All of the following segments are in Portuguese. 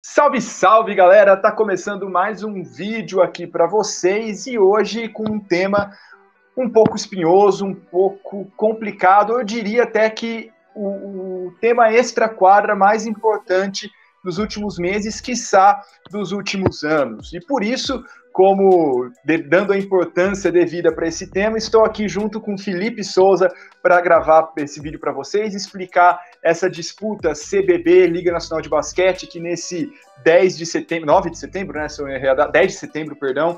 Salve, salve, galera! Tá começando mais um vídeo aqui para vocês e hoje com um tema um pouco espinhoso, um pouco complicado. Eu diria até que o tema extra-quadra mais importante dos últimos meses, quiçá dos últimos anos. E por isso, dando a importância devida para esse tema, estou aqui junto com Felipe Souza para gravar esse vídeo para vocês, explicar essa disputa CBB, Liga Nacional de Basquete, que nesse 9 de setembro, né, se eu errei, 10 de setembro, perdão,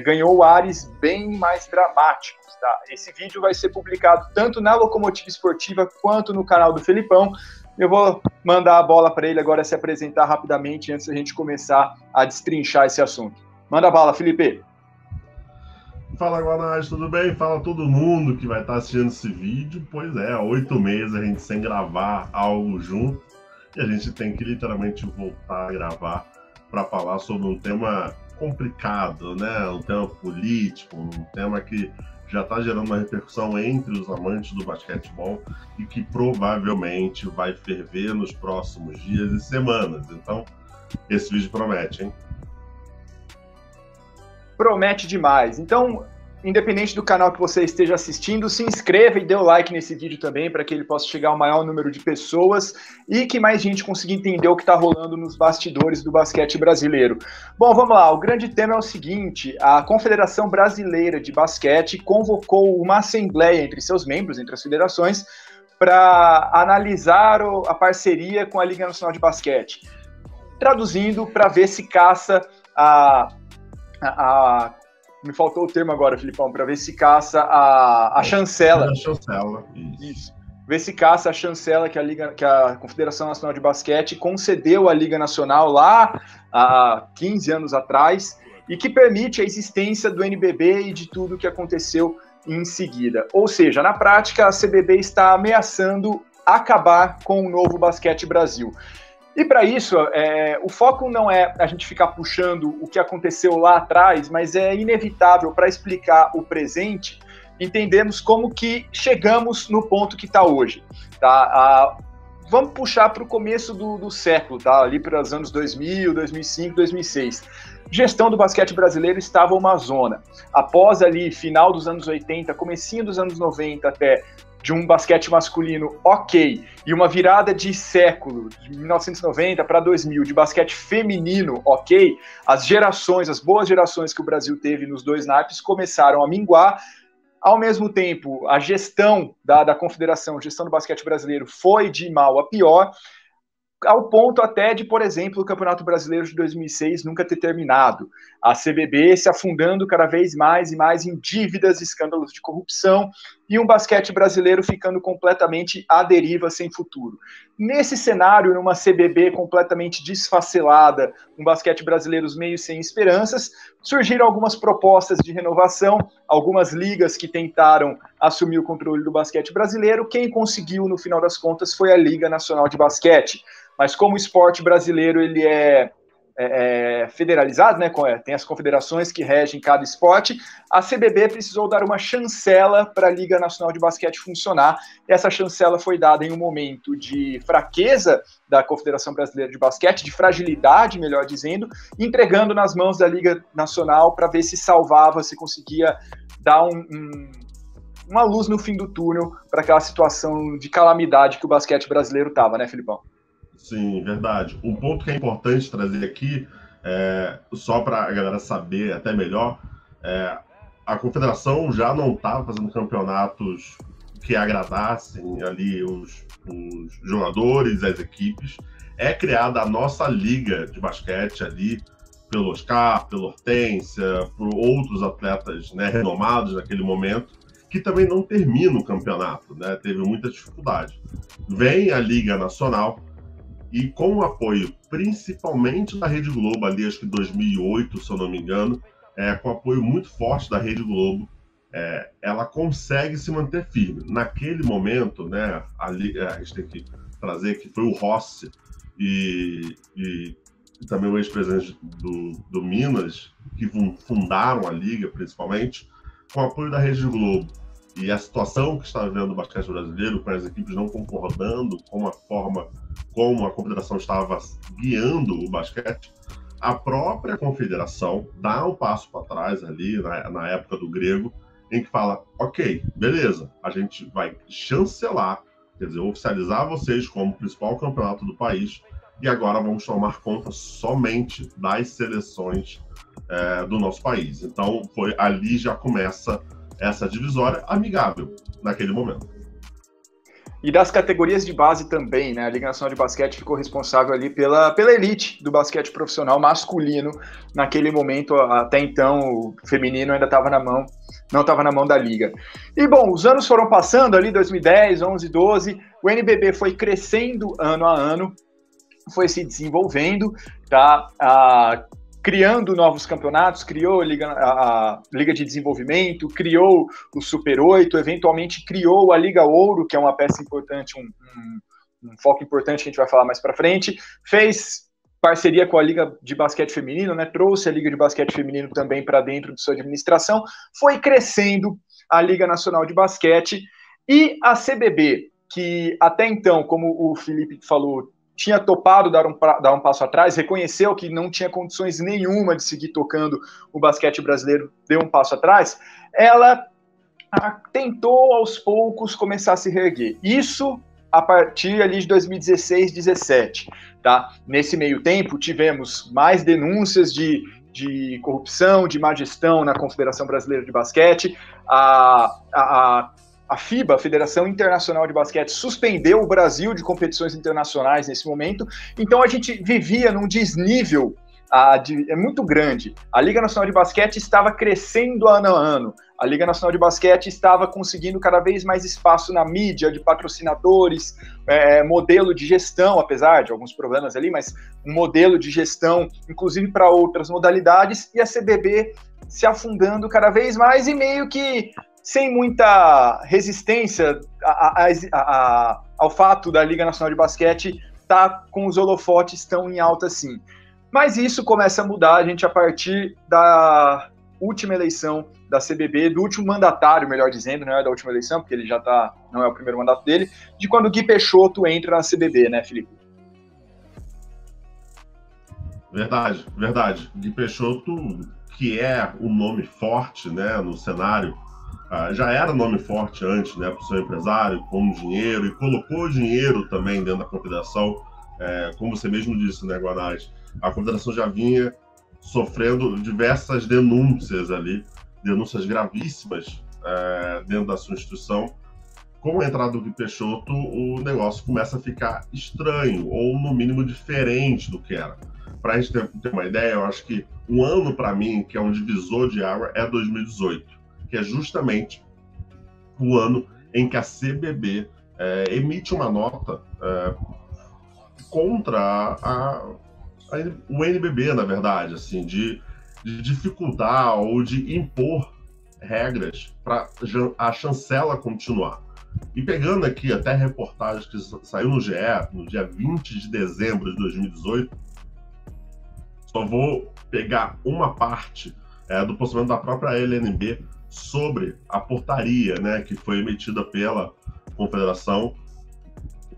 ganhou ares bem mais dramáticos. Tá? Esse vídeo vai ser publicado tanto na Locomotiva Esportiva quanto no canal do Felipão. Eu vou mandar a bola para ele agora se apresentar rapidamente antes da gente começar a destrinchar esse assunto. Manda a bala, Felipe. Fala, Guanais, tudo bem? Fala todo mundo que vai estar assistindo esse vídeo. Pois é, há 8 meses a gente sem gravar algo junto e a gente tem que literalmente voltar a gravar para falar sobre um tema complicado, né? Um tema político, um tema que já está gerando uma repercussão entre os amantes do basquetebol e que provavelmente vai ferver nos próximos dias e semanas. Então, esse vídeo promete, hein? Promete demais. Então, independente do canal que você esteja assistindo, se inscreva e dê o like nesse vídeo também, para que ele possa chegar ao maior número de pessoas e que mais gente consiga entender o que está rolando nos bastidores do basquete brasileiro. Bom, vamos lá. O grande tema é o seguinte: a Confederação Brasileira de Basquete convocou uma assembleia entre seus membros, entre as federações, para analisar a parceria com a Liga Nacional de Basquete. Traduzindo, para ver se caça me faltou o termo agora, Filipão, para ver se caça a chancela. A chancela, isso. Ver se caça a chancela que a Confederação Nacional de Basquete concedeu à Liga Nacional lá há 15 anos atrás e que permite a existência do NBB e de tudo o que aconteceu em seguida. Ou seja, na prática, a CBB está ameaçando acabar com o novo Basquete Brasil. E para isso, o foco não é a gente ficar puxando o que aconteceu lá atrás, mas é inevitável para explicar o presente, entendemos como que chegamos no ponto que está hoje. Tá? Vamos puxar para o começo do século, tá? Ali para os anos 2000, 2005, 2006. Gestão do basquete brasileiro estava uma zona. Após ali, final dos anos 80, comecinho dos anos 90 até de um basquete masculino ok, e uma virada de século, de 1990 para 2000, de basquete feminino ok, as boas gerações que o Brasil teve nos dois naipes começaram a minguar. Ao mesmo tempo, a gestão da Confederação, a gestão do basquete brasileiro foi de mal a pior, ao ponto até de, por exemplo, o Campeonato Brasileiro de 2006 nunca ter terminado. A CBB se afundando cada vez mais e mais em dívidas, escândalos de corrupção e um basquete brasileiro ficando completamente à deriva, sem futuro. Nesse cenário, numa CBB completamente desfacelada, um basquete brasileiro meio sem esperanças, surgiram algumas propostas de renovação, algumas ligas que tentaram assumir o controle do basquete brasileiro. Quem conseguiu, no final das contas, foi a Liga Nacional de Basquete. Mas como o esporte brasileiro ele é federalizado, né? Tem as confederações que regem cada esporte, a CBB precisou dar uma chancela para a Liga Nacional de Basquete funcionar. Essa chancela foi dada em um momento de fraqueza da Confederação Brasileira de Basquete, de fragilidade, melhor dizendo, entregando nas mãos da Liga Nacional para ver se salvava, se conseguia dar uma luz no fim do túnel para aquela situação de calamidade que o basquete brasileiro estava, né, Filipão? Sim, verdade. Um ponto que é importante trazer aqui, só para a galera saber até melhor, a Confederação já não estava fazendo campeonatos que agradassem ali os jogadores, as equipes. É criada a nossa liga de basquete ali, pelo Oscar, pela Hortência, por outros atletas, né, renomados naquele momento, que também não termina o campeonato, né? Teve muita dificuldade. Vem a Liga Nacional, e com o apoio, principalmente da Rede Globo, ali acho que 2008, se eu não me engano, com apoio muito forte da Rede Globo, ela consegue se manter firme. Naquele momento, né, a gente tem que trazer que foi o Rossi e também o ex-presidente do Minas, que fundaram a Liga, principalmente, com o apoio da Rede Globo e a situação que está vivendo o basquete brasileiro, com as equipes não concordando com a forma como a confederação estava guiando o basquete, a própria confederação dá um passo para trás ali, na época do grego, em que fala, ok, beleza, a gente vai chancelar, quer dizer, oficializar vocês como principal campeonato do país, e agora vamos tomar conta somente das seleções do nosso país. Então, ali já começa essa divisória amigável naquele momento. E das categorias de base também, né? A Liga Nacional de Basquete ficou responsável ali pela elite do basquete profissional masculino naquele momento. Até então, o feminino ainda estava não estava na mão da Liga. E, bom, os anos foram passando ali, 2010, 11, 12, o NBB foi crescendo ano a ano, foi se desenvolvendo, tá? Criando novos campeonatos, criou a Liga de Desenvolvimento, criou o Super 8, eventualmente criou a Liga Ouro, que é uma peça importante, um foco importante que a gente vai falar mais para frente, fez parceria com a Liga de Basquete Feminino, né? Trouxe a Liga de Basquete Feminino também para dentro de sua administração, foi crescendo a Liga Nacional de Basquete e a CBB, que até então, como o Felipe falou, tinha topado dar um passo atrás, reconheceu que não tinha condições nenhuma de seguir tocando o basquete brasileiro, deu um passo atrás, ela tentou aos poucos começar a se reerguer. Isso a partir ali de 2016, 2017. Tá? Nesse meio tempo, tivemos mais denúncias de corrupção, de má gestão na Confederação Brasileira de Basquete. A FIBA, a Federação Internacional de Basquete, suspendeu o Brasil de competições internacionais nesse momento, então a gente vivia num desnível muito grande. A Liga Nacional de Basquete estava crescendo ano a ano, a Liga Nacional de Basquete estava conseguindo cada vez mais espaço na mídia, de patrocinadores, modelo de gestão, apesar de alguns problemas ali, mas um modelo de gestão, inclusive para outras modalidades, e a CBB se afundando cada vez mais e meio que sem muita resistência ao fato da Liga Nacional de Basquete estar com os holofotes tão em alta assim. Mas isso começa a mudar, a gente, a partir da última eleição da CBB, do último mandatário, melhor dizendo, não é da última eleição, porque ele não é o primeiro mandato dele, de quando o Gui Peixoto entra na CBB, né, Felipe? Verdade, verdade. Gui Peixoto, que é um nome forte, né, no cenário, já era nome forte antes, né, por ser empresário, com dinheiro, e colocou dinheiro também dentro da confederação, como você mesmo disse, né, Guanais, a confederação já vinha sofrendo diversas denúncias ali, denúncias gravíssimas dentro da sua instituição. Com a entrada do Gui Peixoto, o negócio começa a ficar estranho, ou no mínimo diferente do que era. Para a gente ter uma ideia, eu acho que um ano para mim, que é um divisor de água, é 2018. Que é justamente o ano em que a CBB emite uma nota contra o NBB, na verdade, assim, de dificultar ou de impor regras para a chancela continuar. E pegando aqui até a reportagem que saiu no GE, no dia 20 de dezembro de 2018, só vou pegar uma parte do posicionamento da própria LNB sobre a portaria, né, que foi emitida pela Confederação.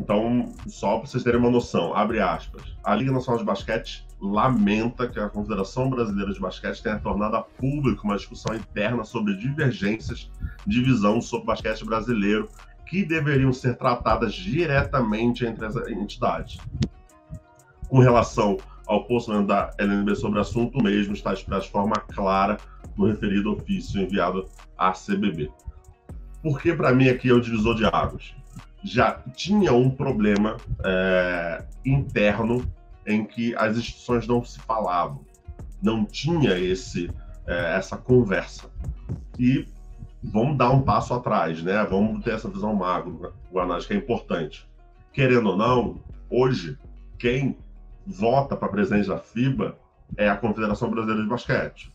Então, só para vocês terem uma noção, abre aspas, a Liga Nacional de Basquete lamenta que a Confederação Brasileira de Basquete tenha tornado a público uma discussão interna sobre divergências de visão sobre o basquete brasileiro que deveriam ser tratadas diretamente entre as entidades. Com relação ao posicionamento da LNB sobre o assunto, mesmo está expresso de forma clara no referido ofício enviado à CBB. Porque, para mim, aqui é o divisor de águas. Já tinha um problema interno em que as instituições não se falavam. Não tinha essa conversa. E vamos dar um passo atrás, né? Vamos ter essa visão macro, Guanais, que é importante. Querendo ou não, hoje, quem vota para presidente da FIBA é a Confederação Brasileira de Basquete.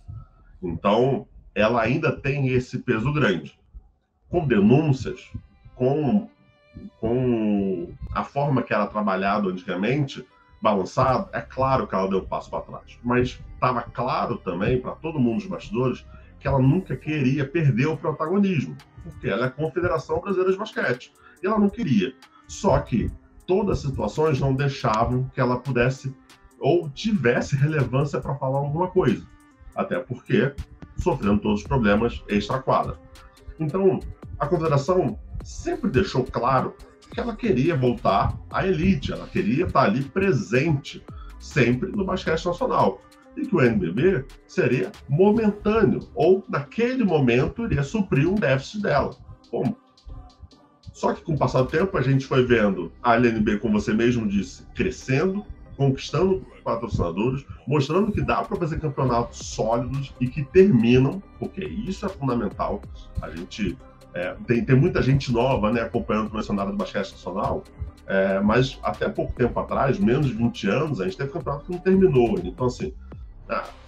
Então, ela ainda tem esse peso grande. Com denúncias, com a forma que era trabalhado antigamente, balançado, é claro que ela deu um passo para trás. Mas estava claro também, para todo mundo dos bastidores, que ela nunca queria perder o protagonismo, porque ela é a Confederação Brasileira de Basquete, e ela não queria. Só que todas as situações não deixavam que ela pudesse ou tivesse relevância para falar alguma coisa, até porque sofrendo todos os problemas extra-quadra. Então, a Confederação sempre deixou claro que ela queria voltar à elite, ela queria estar ali presente sempre no basquete nacional, e que o NBB seria momentâneo, ou naquele momento iria suprir um déficit dela. Como? Só que com o passar do tempo a gente foi vendo a LNB, como você mesmo disse, crescendo, conquistando patrocinadores, mostrando que dá para fazer campeonatos sólidos e que terminam, porque isso é fundamental. A gente tem muita gente nova, né, acompanhando o cenário do basquete nacional, mas até pouco tempo atrás, menos de 20 anos, a gente teve campeonato que não terminou. Então, assim,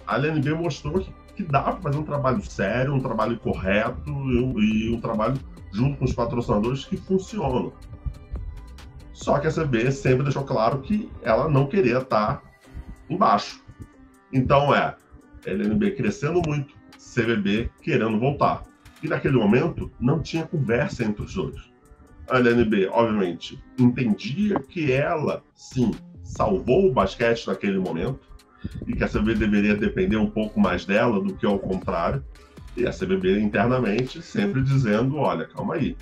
a LNB mostrou que dá para fazer um trabalho sério, um trabalho correto e um trabalho junto com os patrocinadores que funcionam. Só que a CB sempre deixou claro que ela não queria estar embaixo. Então a LNB crescendo muito, CBB querendo voltar. E naquele momento não tinha conversa entre os dois. A LNB, obviamente, entendia que ela, sim, salvou o basquete naquele momento e que a CBB deveria depender um pouco mais dela do que ao contrário. E a CBB internamente sempre dizendo, olha, calma aí,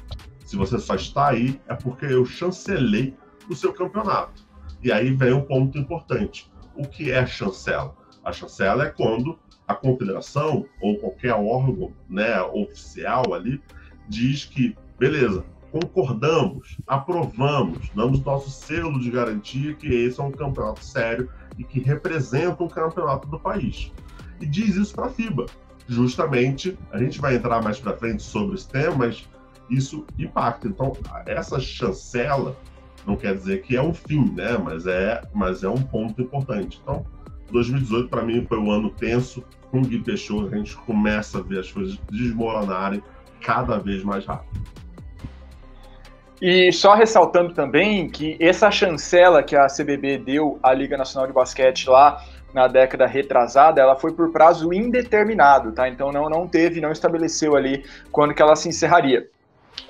se você só está aí é porque eu chancelei o seu campeonato. E aí vem um ponto importante. O que é chancela? A chancela é quando a confederação ou qualquer órgão, né, oficial ali diz que, beleza, concordamos, aprovamos, damos nosso selo de garantia que esse é um campeonato sério e que representa um campeonato do país. E diz isso para a FIBA. Justamente, a gente vai entrar mais para frente sobre esse tema, mas isso impacta. Então, essa chancela não quer dizer que é um fim, né? Mas é um ponto importante. Então, 2018 para mim foi um ano tenso. Com o Gui Peixoto, a gente começa a ver as coisas desmoronarem cada vez mais rápido. E só ressaltando também que essa chancela que a CBB deu à Liga Nacional de Basquete lá na década retrasada, ela foi por prazo indeterminado, tá? Então não estabeleceu ali quando que ela se encerraria.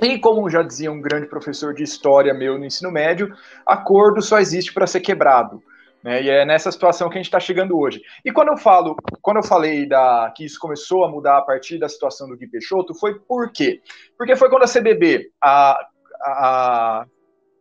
E como já dizia um grande professor de história meu no ensino médio, acordo só existe para ser quebrado, né? E é nessa situação que a gente está chegando hoje. E quando eu falei que isso começou a mudar a partir da situação do Gui Peixoto, foi por quê? Porque foi quando a CBB,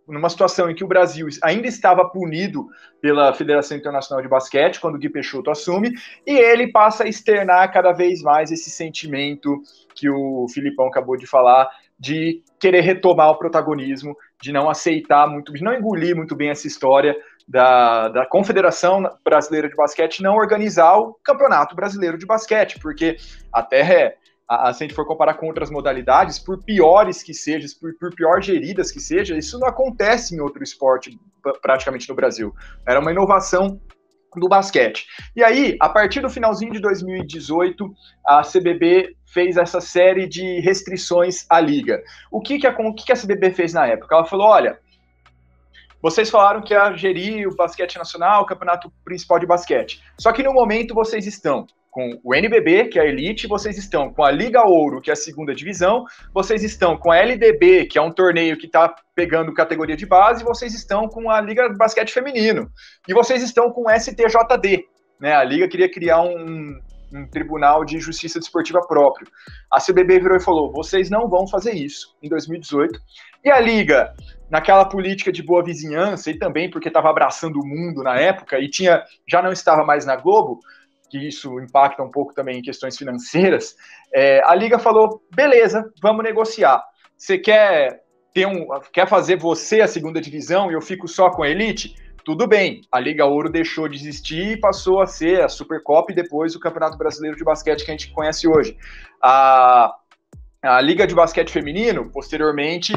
numa situação em que o Brasil ainda estava punido pela Federação Internacional de Basquete, quando o Gui Peixoto assume, e ele passa a externar cada vez mais esse sentimento que o Filipão acabou de falar, de querer retomar o protagonismo, de não aceitar muito, de não engolir muito bem essa história da Confederação Brasileira de Basquete não organizar o Campeonato Brasileiro de Basquete, porque até se a gente for comparar com outras modalidades, por piores que sejam, por pior geridas que sejam, isso não acontece em outro esporte praticamente no Brasil. Era uma inovação do basquete. E aí, a partir do finalzinho de 2018, a CBB fez essa série de restrições à liga. O que a CBB fez na época? Ela falou, olha, vocês falaram que ia gerir o basquete nacional, o campeonato principal de basquete. Só que no momento vocês estão com o NBB, que é a elite, vocês estão com a Liga Ouro, que é a segunda divisão, vocês estão com a LDB, que é um torneio que está pegando categoria de base, e vocês estão com a Liga de Basquete Feminino, e vocês estão com o STJD, né? A Liga queria criar um tribunal de justiça desportiva próprio. A CBB virou e falou, vocês não vão fazer isso em 2018, e a Liga, naquela política de boa vizinhança, e também porque estava abraçando o mundo na época, e já não estava mais na Globo, que isso impacta um pouco também em questões financeiras, a Liga falou, beleza, vamos negociar. Você quer fazer você a segunda divisão e eu fico só com a elite? Tudo bem, a Liga Ouro deixou de existir e passou a ser a Supercopa e depois o Campeonato Brasileiro de Basquete que a gente conhece hoje. A Liga de Basquete Feminino, posteriormente,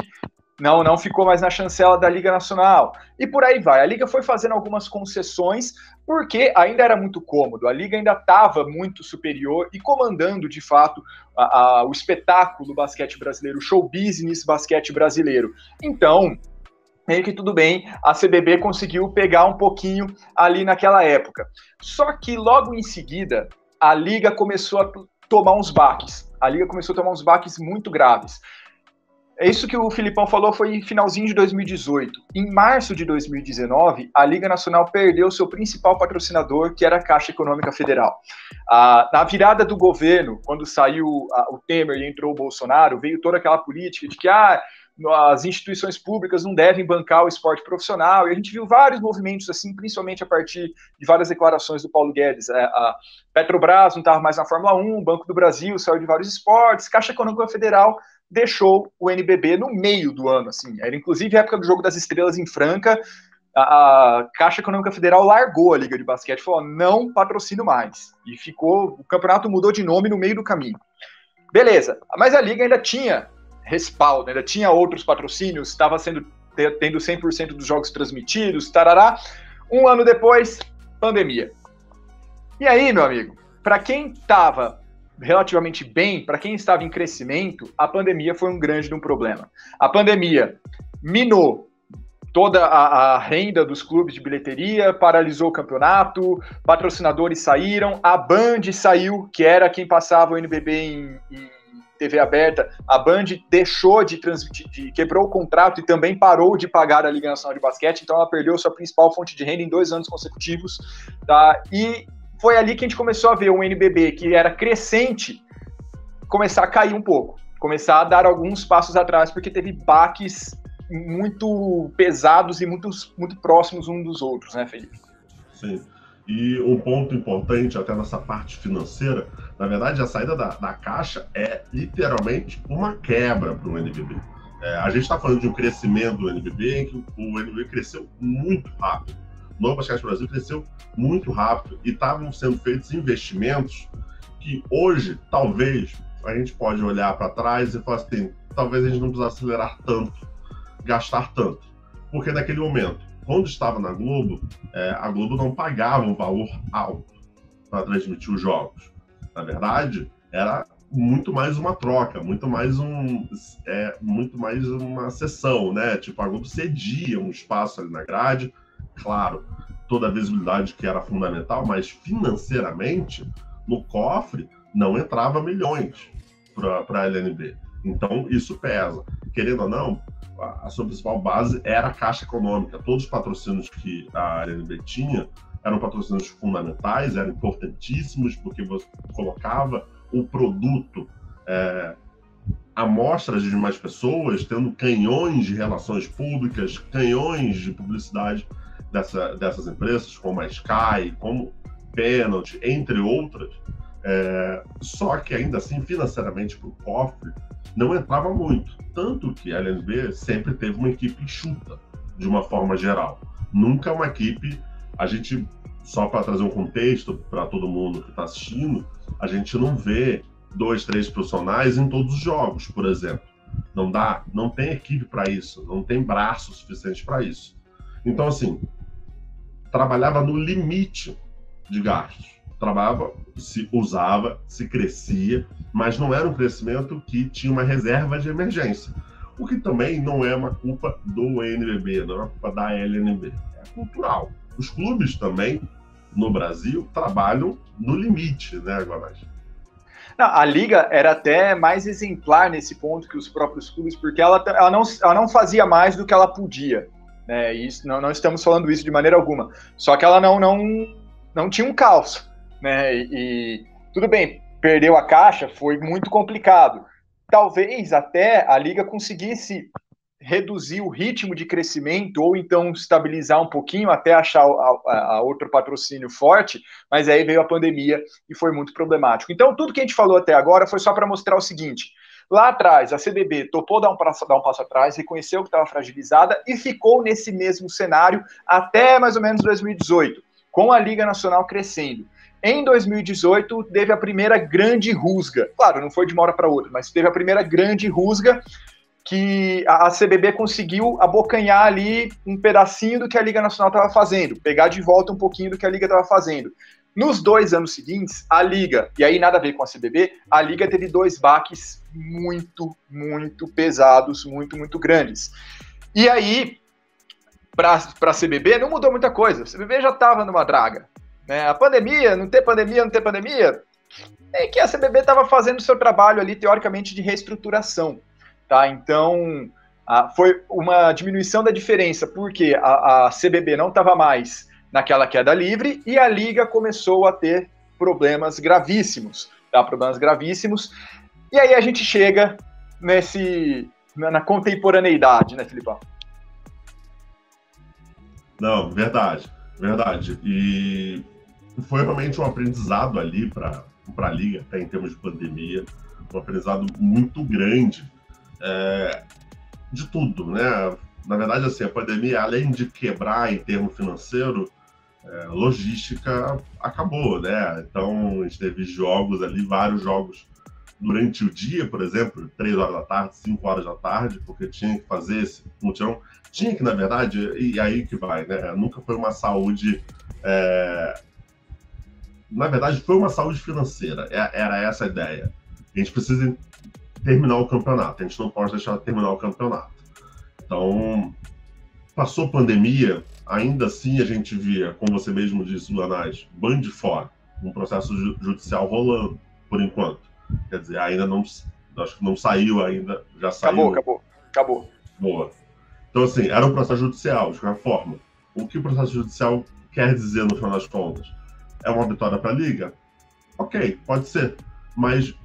não ficou mais na chancela da Liga Nacional. E por aí vai. A Liga foi fazendo algumas concessões, porque ainda era muito cômodo. A Liga ainda estava muito superior e comandando, de fato, o espetáculo do basquete brasileiro, o show business basquete brasileiro. Então, meio que tudo bem, a CBB conseguiu pegar um pouquinho ali naquela época. Só que logo em seguida, a Liga começou tomar uns baques. A Liga começou a tomar uns baques muito graves. É isso que o Filipão falou, foi finalzinho de 2018. Em março de 2019, a Liga Nacional perdeu seu principal patrocinador, que era a Caixa Econômica Federal. Na virada do governo, quando saiu o Temer e entrou o Bolsonaro, veio toda aquela política de que as instituições públicas não devem bancar o esporte profissional, e a gente viu vários movimentos assim, principalmente a partir de várias declarações do Paulo Guedes. A Petrobras não estava mais na Fórmula 1, o Banco do Brasil saiu de vários esportes, Caixa Econômica Federal deixou o NBB no meio do ano, assim, era inclusive a época do Jogo das Estrelas em Franca. A Caixa Econômica Federal largou a Liga de Basquete, falou, não patrocino mais, e ficou, o campeonato mudou de nome no meio do caminho. Beleza, mas a Liga ainda tinha respaldo, ainda tinha outros patrocínios, estava tendo 100% dos jogos transmitidos, tarará. Um ano depois, pandemia. E aí, meu amigo, para quem estava relativamente bem, para quem estava em crescimento, a pandemia foi um grande problema. A pandemia minou toda a renda dos clubes de bilheteria, paralisou o campeonato, patrocinadores saíram, a Band saiu, que era quem passava o NBB em TV aberta, a Band deixou de transmitir, quebrou o contrato e também parou de pagar a Liga Nacional de Basquete, então ela perdeu sua principal fonte de renda em 2 anos consecutivos, tá? E foi ali que a gente começou a ver um NBB que era crescente começar a cair um pouco, começar a dar alguns passos atrás, porque teve baques muito pesados e muito próximos uns dos outros, né, Felipe? Sim. E um ponto importante, até nessa parte financeira, na verdade, a saída da Caixa é literalmente uma quebra para o NBB. A gente está falando de um crescimento do NBB em que o NBB cresceu muito rápido. O Novo Basquete Brasil cresceu muito rápido e estavam sendo feitos investimentos que hoje, talvez, a gente pode olhar para trás e falar assim, talvez a gente não precisasse acelerar tanto, gastar tanto. Porque naquele momento, quando estava na Globo, a Globo não pagava um valor alto para transmitir os jogos. Na verdade, era muito mais uma troca, muito mais uma sessão, né? Tipo, a Globo cedia um espaço ali na grade, claro, toda a visibilidade que era fundamental, mas financeiramente, no cofre, não entrava milhões para a LNB. Então, isso pesa. Querendo ou não, a sua principal base era a Caixa Econômica. Todos os patrocínios que a LNB tinha eram patrocínios fundamentais, eram importantíssimos, porque você colocava o produto à mostra de mais pessoas, tendo canhões de relações públicas, canhões de publicidade dessas empresas, como a Sky, como Penalty, entre outras. Só que ainda assim, financeiramente, para o cofre, não entrava muito. Tanto que a LNB sempre teve uma equipe enxuta, de uma forma geral. Nunca uma equipe, só para trazer um contexto para todo mundo que está assistindo, a gente não vê 2, 3 profissionais em todos os jogos, por exemplo. Não tem equipe para isso, não tem braço suficiente para isso. Então, assim, trabalhava no limite de gastos. Trabalhava, se usava, se crescia, mas não era um crescimento que tinha uma reserva de emergência. O que também não é uma culpa do NBB, não é uma culpa da LNB. É cultural. Os clubes também, no Brasil, trabalham no limite, né, Guanais? A Liga era até mais exemplar nesse ponto que os próprios clubes, porque ela não fazia mais do que ela podia. Né? Isso, não estamos falando isso de maneira alguma. Só que ela não tinha um caos. Né? E tudo bem, perdeu a Caixa, foi muito complicado. Talvez até a Liga conseguisse reduzir o ritmo de crescimento ou então estabilizar um pouquinho até achar a outro patrocínio forte, mas aí veio a pandemia e foi muito problemático. Então, tudo que a gente falou até agora foi só para mostrar o seguinte: lá atrás, a CBB topou dar um passo atrás, reconheceu que estava fragilizada e ficou nesse mesmo cenário até mais ou menos 2018, com a Liga Nacional crescendo. Em 2018, teve a primeira grande rusga. Claro, não foi de uma hora para outra, mas teve a primeira grande rusga que a CBB conseguiu abocanhar ali um pedacinho do que a Liga Nacional estava fazendo, pegar de volta um pouquinho do que a Liga estava fazendo. Nos 2 anos seguintes, a Liga, e aí nada a ver com a CBB, a Liga teve 2 baques muito, muito pesados, muito, muito grandes. E aí, para a CBB, não mudou muita coisa. A CBB já estava numa draga. Né? A pandemia, não ter pandemia, é que a CBB estava fazendo o seu trabalho ali, teoricamente, de reestruturação, tá? Então, foi uma diminuição da diferença, porque a CBB não estava mais naquela queda livre e a Liga começou a ter problemas gravíssimos, tá? Problemas gravíssimos. E aí a gente chega na contemporaneidade, né, Filipão? Não, verdade. E foi realmente um aprendizado ali para a Liga, até em termos de pandemia, um aprendizado muito grande de tudo, né? Na verdade, assim, a pandemia, além de quebrar em termo financeiro, logística acabou, né? Então, a gente teve jogos ali, vários jogos durante o dia, por exemplo, 3 horas da tarde, 5 horas da tarde, porque tinha que fazer esse mutirão. Tinha que, na verdade, e aí que vai, né? Nunca foi uma saúde... Na verdade, foi uma saúde financeira. Era essa a ideia. A gente precisa terminar o campeonato. A gente não pode deixar de terminar o campeonato. Então, passou pandemia, ainda assim a gente via, como você mesmo disse, Luanais, Band fora, um processo judicial rolando, por enquanto. Quer dizer, ainda não, acho que não saiu ainda, já saiu. Acabou. Boa. Então, assim, era um processo judicial, de qualquer forma. O que o processo judicial quer dizer, no final das contas? É uma vitória para a Liga? Ok, pode ser. Mas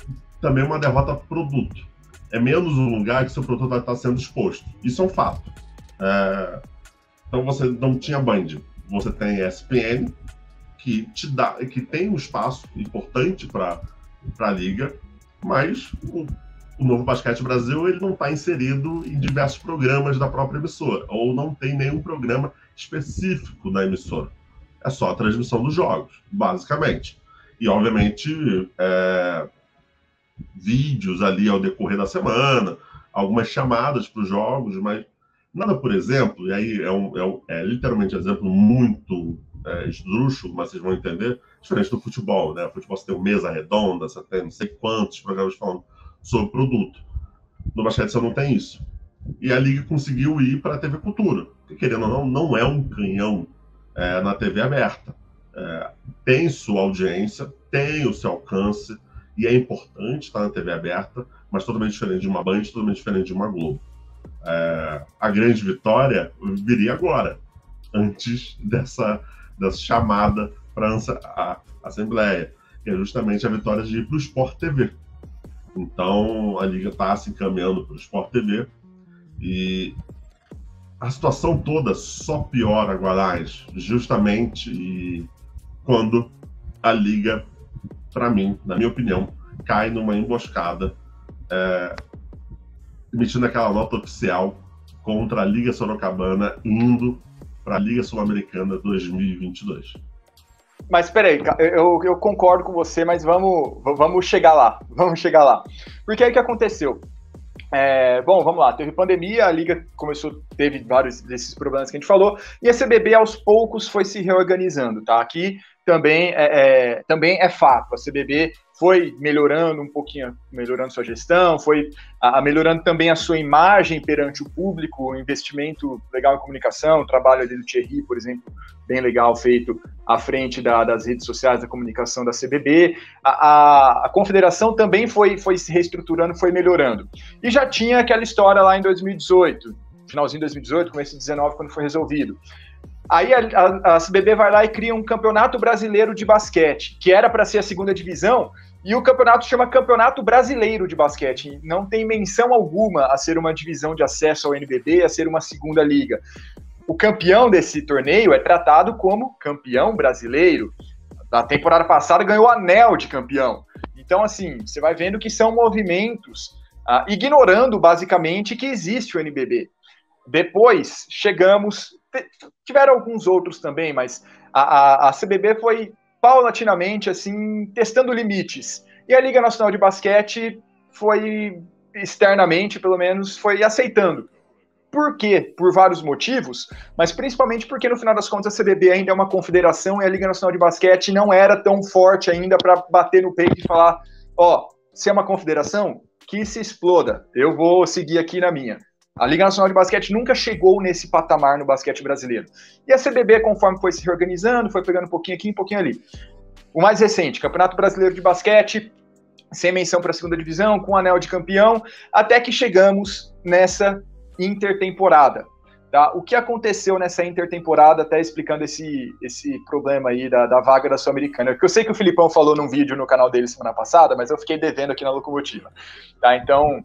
também uma derrota para o produto. É menos um lugar que seu produto vai estar sendo exposto. Isso é um fato. Então, você não tinha Band. Você tem ESPN, que tem um espaço importante para a Liga, mas o Novo Basquete Brasil ele não está inserido em diversos programas da própria emissora, ou não tem nenhum programa específico da emissora. É só a transmissão dos jogos, basicamente. E, obviamente, vídeos ali ao decorrer da semana, algumas chamadas para os jogos, mas nada, por exemplo, e aí é literalmente um exemplo muito esdrúxulo, mas vocês vão entender, diferente do futebol, né? O futebol você tem uma mesa redonda, você tem não sei quantos programas falando sobre produto. No basquete você não tem isso. E a Liga conseguiu ir para a TV Cultura, que, querendo ou não é um canhão na TV aberta. Tem sua audiência, tem o seu alcance, e é importante estar na TV aberta, mas totalmente diferente de uma Band, totalmente diferente de uma Globo. A grande vitória viria agora, antes dessa chamada para a Assembleia, que é justamente a vitória de ir para o Sport TV. Então, a Liga está se encaminhando para o Sport TV e a situação toda só piora, Guanais, justamente quando a Liga, para mim, na minha opinião, cai numa emboscada, emitindo aquela nota oficial contra a Liga Sorocabana, indo para a Liga Sul-Americana 2022. Mas peraí, eu concordo com você, mas vamos chegar lá. Porque aí o que aconteceu? Bom, vamos lá, teve pandemia, a Liga teve vários desses problemas que a gente falou, e a CBB aos poucos foi se reorganizando, tá? Aqui também é fato, a CBB foi melhorando um pouquinho, melhorando sua gestão, foi melhorando também a sua imagem perante o público, investimento legal em comunicação, o trabalho ali do Thierry, por exemplo, bem legal, feito à frente das redes sociais da comunicação da CBB. A confederação também foi se reestruturando, foi melhorando. E já tinha aquela história lá em 2018, finalzinho de 2018, começo de 2019, quando foi resolvido. Aí a CBB vai lá e cria um campeonato brasileiro de basquete, que era para ser a segunda divisão, e o campeonato chama Campeonato Brasileiro de Basquete. Não tem menção alguma a ser uma divisão de acesso ao NBB, a ser uma segunda liga. O campeão desse torneio é tratado como campeão brasileiro. Na temporada passada ganhou o anel de campeão. Então, assim, você vai vendo que são movimentos ignorando basicamente que existe o NBB. Depois tiveram alguns outros também, mas a CBB foi paulatinamente assim testando limites. E a Liga Nacional de Basquete foi externamente, pelo menos, foi aceitando. Por quê? Por vários motivos, mas principalmente porque, no final das contas, a CBB ainda é uma confederação e a Liga Nacional de Basquete não era tão forte ainda para bater no peito e falar, se é uma confederação, que se exploda, eu vou seguir aqui na minha. A Liga Nacional de Basquete nunca chegou nesse patamar no basquete brasileiro. E a CBB, conforme foi se reorganizando, foi pegando um pouquinho aqui, um pouquinho ali. O mais recente, Campeonato Brasileiro de Basquete, sem menção para a segunda divisão, com o anel de campeão, até que chegamos nessa intertemporada. Tá? O que aconteceu nessa intertemporada, até explicando esse problema aí da vaga da Sul-Americana, que eu sei que o Filipão falou num vídeo no canal dele semana passada, mas eu fiquei devendo aqui na Locomotiva. Tá? Então...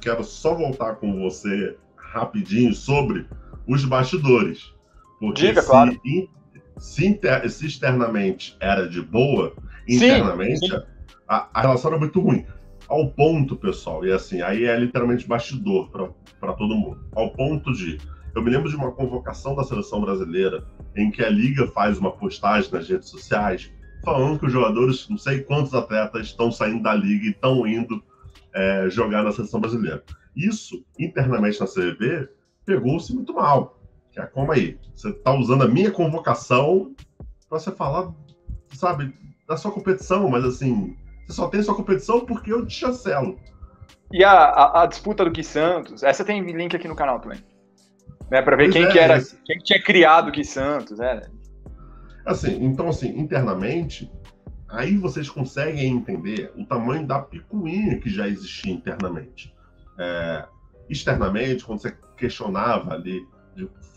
Quero só voltar com você rapidinho sobre os bastidores. Porque diga, claro. Se externamente era de boa, internamente sim. A relação era muito ruim. Ao ponto, pessoal, e assim, aí é literalmente bastidor para todo mundo. Ao ponto de, eu me lembro de uma convocação da seleção brasileira em que a Liga faz uma postagem nas redes sociais falando que os jogadores, não sei quantos atletas, estão saindo da Liga e estão indo jogar na seleção brasileira. Isso, internamente na CBB, pegou-se muito mal. Que é, como aí? Você está usando a minha convocação para você falar, sabe, da sua competição, mas assim... Você só tem sua competição porque eu te chancelo. E a disputa do Gui Santos, essa tem link aqui no canal também. Né, para ver quem tinha criado o Gui Santos. Assim, então, assim, internamente, aí vocês conseguem entender o tamanho da picuinha que já existia internamente. Externamente, quando você questionava ali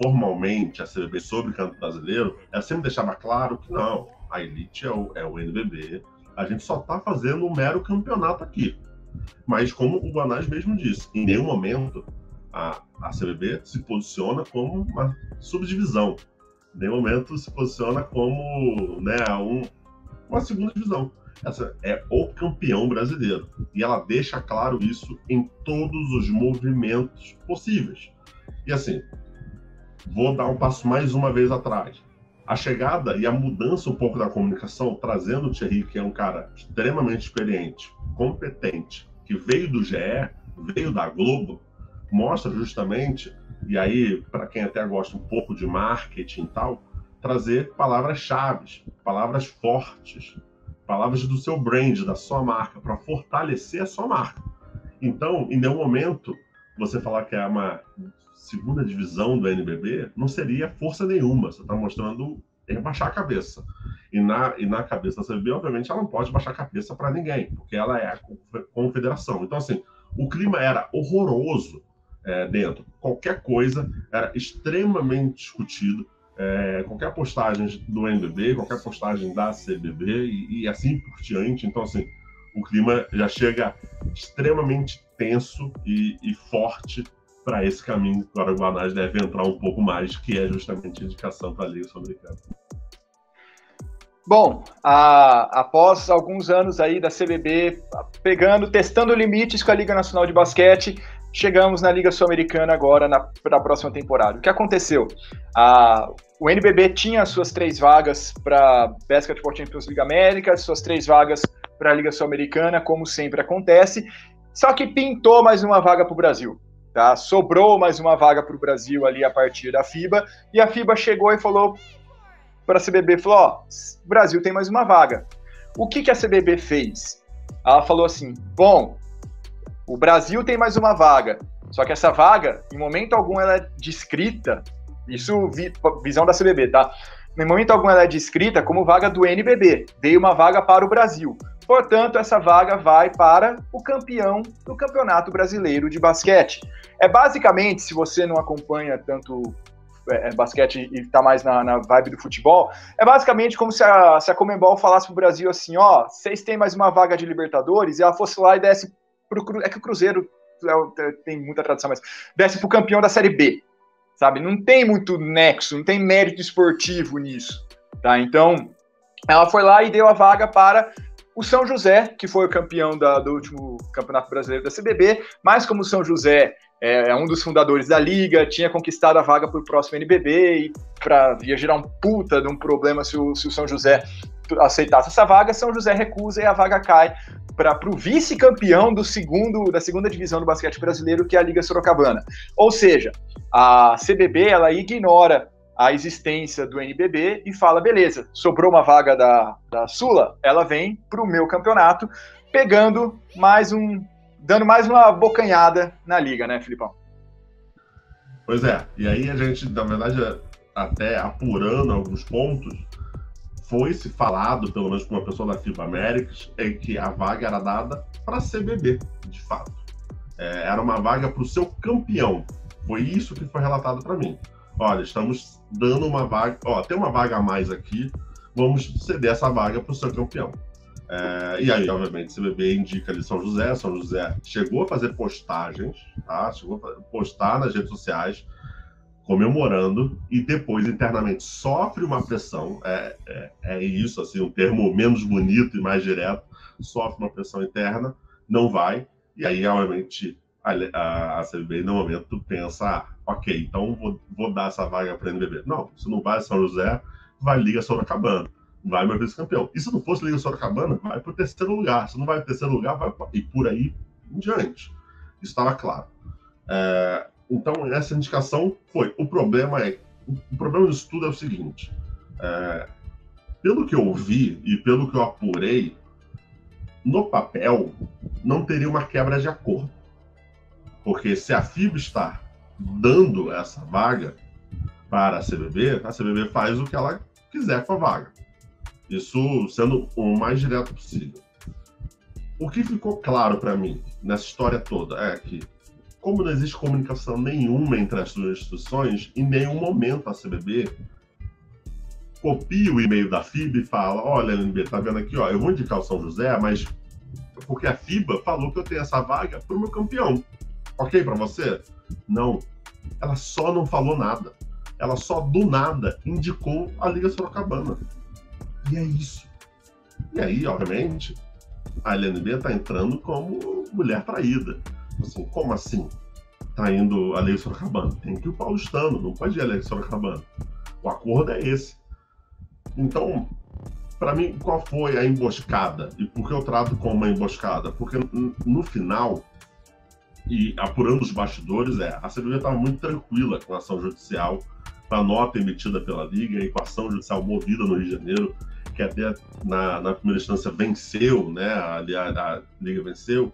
formalmente a CBB sobre o Campeonato Brasileiro, ela sempre deixava claro que não, a elite é o NBB, a gente só está fazendo um mero campeonato aqui. Mas como o Guanás mesmo disse, em nenhum momento a CBB se posiciona como uma subdivisão. Em nenhum momento se posiciona como, né, uma segunda divisão. Essa é o campeão brasileiro. E ela deixa claro isso em todos os movimentos possíveis. E assim, vou dar um passo mais uma vez atrás. A chegada e a mudança um pouco da comunicação, trazendo o Thierry, que é um cara extremamente experiente, competente, que veio do GE, veio da Globo, mostra justamente, e aí, para quem até gosta um pouco de marketing e tal, trazer palavras-chave, palavras fortes, palavras do seu brand, da sua marca, para fortalecer a sua marca. Então, em nenhum momento, você falar que é uma segunda divisão do NBB, não seria força nenhuma. Você está mostrando baixar a cabeça. E na cabeça da CBB, obviamente, ela não pode baixar a cabeça para ninguém, porque ela é a confederação. Então, assim, o clima era horroroso dentro. Qualquer coisa era extremamente discutido. Qualquer postagem do NBB, qualquer postagem da CBB e assim por diante. Então, assim, o clima já chega extremamente tenso e forte para esse caminho que o Guanás deve entrar um pouco mais, que é justamente a indicação para a Liga Sul-Americana. Bom, após alguns anos aí da CBB testando limites com a Liga Nacional de Basquete, chegamos na Liga Sul-Americana agora para a próxima temporada. O que aconteceu? O NBB tinha suas 3 vagas para Basketball Champions League América, suas 3 vagas para a Liga Sul-Americana, como sempre acontece, só que pintou mais uma vaga para o Brasil. Tá? Sobrou mais uma vaga para o Brasil ali a partir da FIBA, e a FIBA chegou e falou para a CBB, falou, o Brasil tem mais uma vaga. O que a CBB fez? Ela falou assim, bom, o Brasil tem mais uma vaga, só que essa vaga, em momento algum, ela é descrita, isso visão da CBB, tá? Em momento algum ela é descrita como vaga do NBB, veio uma vaga para o Brasil. Portanto, essa vaga vai para o campeão do Campeonato Brasileiro de Basquete. Basicamente, se você não acompanha tanto basquete e está mais na vibe do futebol, basicamente como se a Conmebol falasse para o Brasil assim, ó, vocês têm mais uma vaga de Libertadores, e ela fosse lá e desse para o Cruzeiro, que o Cruzeiro tem muita tradição, mas desce para o campeão da Série B, sabe? Não tem muito nexo, não tem mérito esportivo nisso, tá? Então, ela foi lá e deu a vaga para o São José, que foi o campeão do último Campeonato Brasileiro da CBB, mas como o São José é um dos fundadores da Liga, tinha conquistado a vaga para o próximo NBB, e ia gerar um puta de um problema se o São José aceitasse essa vaga, São José recusa e a vaga cai para o vice-campeão da segunda divisão do basquete brasileiro, que é a Liga Sorocabana. Ou seja, a CBB ela ignora a existência do NBB e fala, beleza, sobrou uma vaga da Sula, ela vem para o meu campeonato, dando mais uma bocanhada na liga, né, Filipão? Pois é, e aí a gente, na verdade, até apurando alguns pontos, foi-se falado, pelo menos por uma pessoa da FIBA Américas, é que a vaga era dada para a CBB, de fato. Era uma vaga para o seu campeão. Foi isso que foi relatado para mim. Olha, estamos dando uma vaga... tem uma vaga a mais aqui, vamos ceder essa vaga para o seu campeão. E aí, obviamente, o CBB indica ali São José. São José chegou a fazer postagens, tá? Chegou a postar nas redes sociais, comemorando, e depois internamente sofre uma pressão, isso, assim, um termo menos bonito e mais direto, sofre uma pressão interna, não vai, e aí, obviamente, a CBB, no momento, pensa, ok, então vou dar essa vaga para a NBB. Não, se não vai São José, vai Liga Sorocabana, vai meu vice-campeão. E se não fosse Liga Sorocabana, vai para o terceiro lugar. Se não vai para o terceiro lugar, vai e por aí em diante. Isso estava claro. Então, essa indicação foi. O problema disso tudo é o seguinte. Pelo que eu vi e pelo que eu apurei, no papel, não teria uma quebra de acordo. Porque se a FIBA está dando essa vaga para a CBB faz o que ela quiser com a vaga. Isso sendo o mais direto possível. O que ficou claro para mim nessa história toda é que, como não existe comunicação nenhuma entre as duas instituições, em nenhum momento a CBB copia o e-mail da FIBA e fala: olha, LNB, tá vendo aqui, eu vou indicar o São José, mas porque a FIBA falou que eu tenho essa vaga pro meu campeão. Ok para você? Não. Ela só não falou nada. Ela só, do nada, indicou a Liga Sorocabana. E é isso. E aí, obviamente, a LNB está entrando como mulher traída. Assim, como assim? Tá indo a Liga Sorocabana? Tem que ir o paulistano, não pode ir a Liga Sorocabana. O acordo é esse. Então, para mim, qual foi a emboscada? E por que eu trato como uma emboscada? Porque no final, e apurando os bastidores, a CBB estava muito tranquila com a ação judicial, com a nota emitida pela Liga e com a ação judicial movida no Rio de Janeiro, que até na primeira instância venceu, né? A Liga venceu.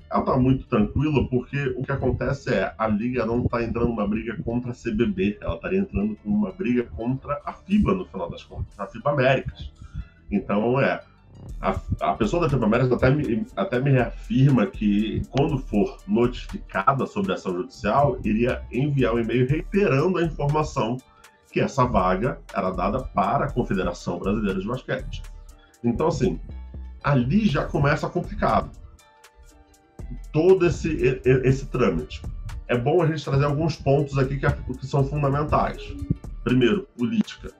Ela está muito tranquila porque o que acontece a Liga não está entrando numa briga contra a CBB, ela estaria entrando com uma briga contra a FIBA, no final das contas, a FIBA Américas. Então, a pessoa da FIBA Américas até me reafirma que, quando for notificada sobre a ação judicial, iria enviar um e-mail reiterando a informação que essa vaga era dada para a Confederação Brasileira de Basquete. Então, assim, ali já começa complicado todo esse trâmite. É bom a gente trazer alguns pontos aqui que são fundamentais. Primeiro, política.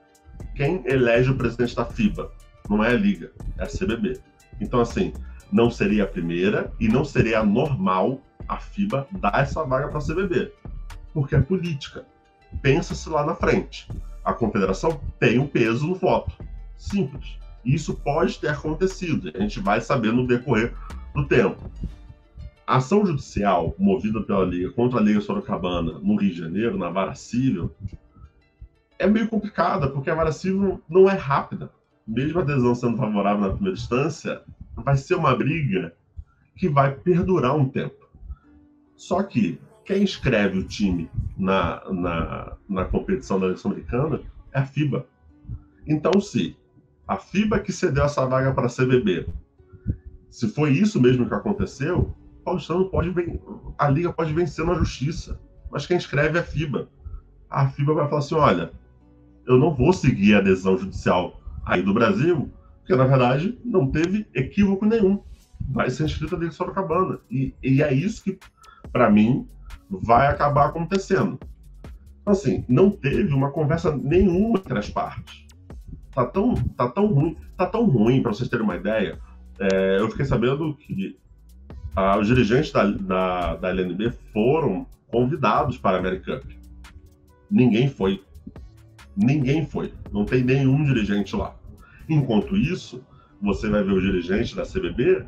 Quem elege o presidente da FIBA? Não é a Liga, é a CBB. Então, assim, não seria a primeira e não seria normal a FIBA dar essa vaga para a CBB, porque é política. Pensa-se lá na frente. A confederação tem um peso no voto. Simples. E isso pode ter acontecido. A gente vai saber no decorrer do tempo. A ação judicial movida pela Liga contra a Liga Sorocabana no Rio de Janeiro, na vara civil, é meio complicada, porque a vara civil não é rápida. Mesmo a adesão sendo favorável na primeira instância, vai ser uma briga que vai perdurar um tempo. Só que quem escreve o time na competição da Liga Sul-Americana é a FIBA. Então, se a FIBA que cedeu essa vaga para a CBB, se foi isso mesmo que aconteceu, a Liga pode vencer na justiça. Mas quem escreve é a FIBA. A FIBA vai falar assim: olha, eu não vou seguir a decisão judicial aí do Brasil, porque, na verdade, não teve equívoco nenhum. Vai ser inscrita a Liga Sorocabana. E é isso que, para mim, vai acabar acontecendo. Então, assim, não teve uma conversa nenhuma entre as partes. Tá tão ruim, para vocês terem uma ideia. Eu fiquei sabendo que os dirigentes da LNB foram convidados para a American Cup. Ninguém foi. Não tem nenhum dirigente lá. Enquanto isso, você vai ver os dirigentes da CBB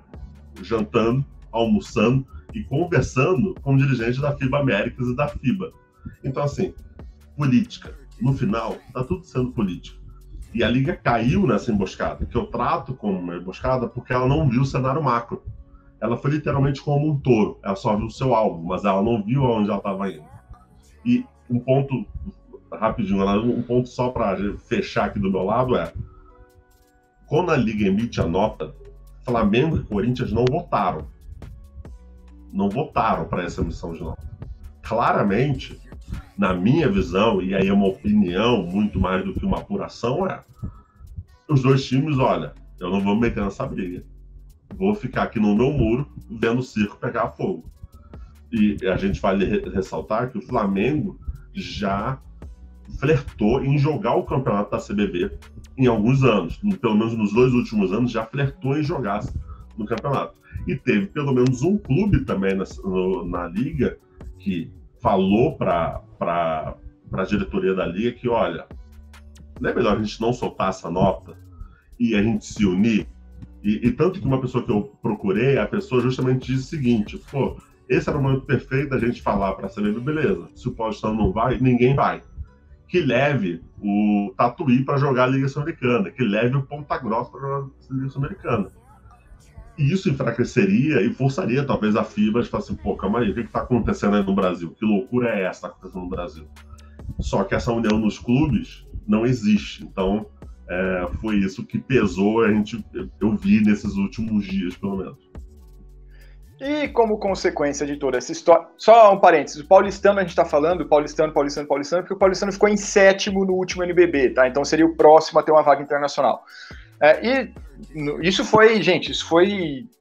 jantando, almoçando e conversando com os dirigentes da FIBA Américas e da FIBA. Então, assim, política. No final, está tudo sendo política. E a Liga caiu nessa emboscada, que eu trato como uma emboscada porque ela não viu o cenário macro. Ela foi literalmente como um touro. Ela só viu o seu alvo, mas ela não viu aonde ela estava indo. E um ponto, rapidinho, um ponto só para fechar aqui do meu lado quando a Liga emite a nota, Flamengo e Corinthians não votaram. Não votaram para essa emissão de nota. Claramente, na minha visão, e aí é uma opinião muito mais do que uma apuração, os dois times, olha, eu não vou me meter nessa briga. Vou ficar aqui no meu muro, vendo o circo pegar fogo. E a gente vale ressaltar que o Flamengo já flertou em jogar o campeonato da CBB em alguns anos. Pelo menos nos 2 últimos anos, já flertou em jogar no campeonato. E teve pelo menos um clube também na Liga que falou para a diretoria da Liga que, olha, não é melhor a gente não soltar essa nota e a gente se unir? E tanto que uma pessoa que eu procurei, a pessoa justamente diz o seguinte, pô, esse era o momento perfeito da gente falar para a CBB, beleza, se o Paulistano não vai, ninguém vai. Que leve o Tatuí para jogar a Liga Sul-Americana, que leve o Ponta Grossa para jogar a Liga Sul-Americana. E isso enfraqueceria e forçaria talvez a FIBA a falar assim, pô, calma aí, o que está acontecendo aí no Brasil? Que loucura é essa que está acontecendo no Brasil? Só que essa união nos clubes não existe. Então, foi isso que pesou, eu vi nesses últimos dias, pelo menos. E como consequência de toda essa história, só um parênteses, o Paulistano a gente está falando, Paulistano, porque o Paulistano ficou em 7º no último NBB, tá? Então seria o próximo a ter uma vaga internacional. E isso foi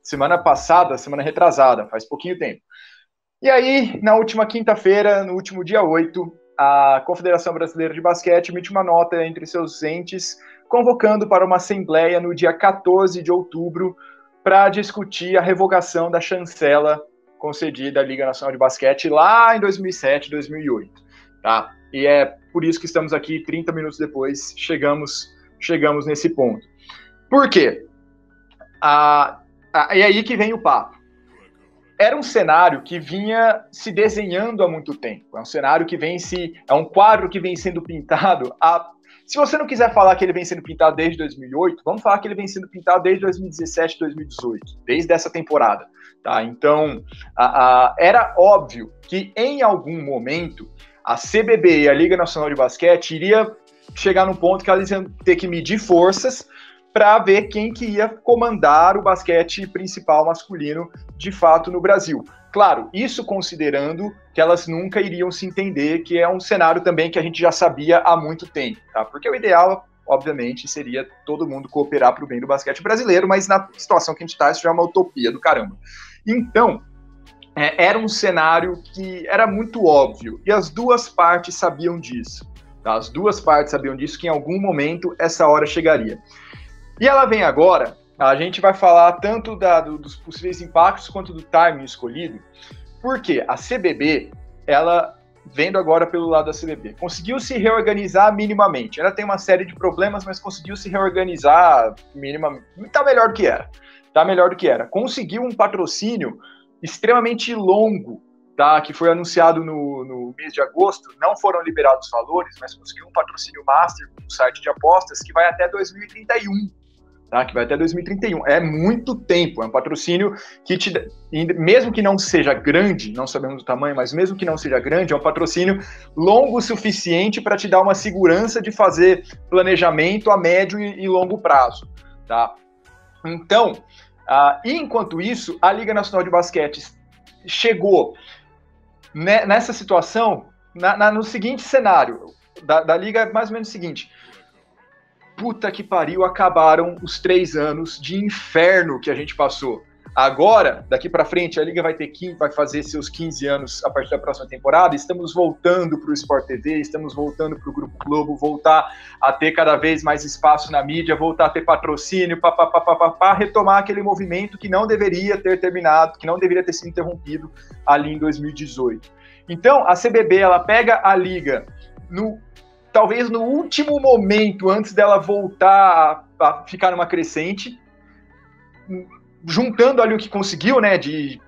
semana passada, semana retrasada, faz pouquinho tempo. E aí, na última quinta-feira, no último dia 8, a Confederação Brasileira de Basquete emite uma nota entre seus entes, convocando para uma assembleia no dia 14 de outubro para discutir a revogação da chancela concedida à Liga Nacional de Basquete lá em 2007, 2008. Tá? E é por isso que estamos aqui, 30 minutos depois, chegamos nesse ponto. Por quê? E aí que vem o papo. Era um cenário que vinha se desenhando há muito tempo. É um cenário que é um quadro que vem sendo pintado se você não quiser falar que ele vem sendo pintado desde 2008, vamos falar que ele vem sendo pintado desde 2017, 2018, desde essa temporada. Tá? Então, era óbvio que em algum momento a CBB e a Liga Nacional de Basquete iria chegar num ponto que elas iam ter que medir forças para ver quem que ia comandar o basquete principal masculino de fato no Brasil. Claro, isso considerando que elas nunca iriam se entender, que é um cenário também que a gente já sabia há muito tempo, tá? Porque o ideal, obviamente, seria todo mundo cooperar para o bem do basquete brasileiro, mas na situação que a gente está, isso já é uma utopia do caramba. Então, era um cenário que era muito óbvio, e as duas partes sabiam disso, tá? As duas partes sabiam disso, que em algum momento essa hora chegaria. E ela vem agora, a gente vai falar tanto dos possíveis impactos quanto do timing escolhido, porque a CBB, ela, vendo agora pelo lado da CBB, conseguiu se reorganizar minimamente. Ela tem uma série de problemas, mas conseguiu se reorganizar minimamente. Está melhor do que era. Está melhor do que era. Conseguiu um patrocínio extremamente longo, tá? Que foi anunciado no mês de agosto. Não foram liberados valores, mas conseguiu um patrocínio master com um site de apostas que vai até 2031. Tá, que vai até 2031. É muito tempo, é um patrocínio que mesmo que não seja grande, não sabemos o tamanho, mas mesmo que não seja grande, é um patrocínio longo o suficiente para te dar uma segurança de fazer planejamento a médio e longo prazo. Tá? Então, enquanto isso, a Liga Nacional de Basquete chegou nessa situação, no seguinte cenário, da Liga é mais ou menos o seguinte: puta que pariu, acabaram os 3 anos de inferno que a gente passou. Agora, daqui para frente, a Liga vai fazer seus 15 anos a partir da próxima temporada. Estamos voltando para o Sport TV, estamos voltando para o Grupo Globo, voltar a ter cada vez mais espaço na mídia, voltar a ter patrocínio, retomar aquele movimento que não deveria ter terminado, que não deveria ter sido interrompido ali em 2018. Então, a CBB, ela pega a Liga talvez no último momento, antes dela voltar a ficar numa crescente, juntando ali o que conseguiu, né, de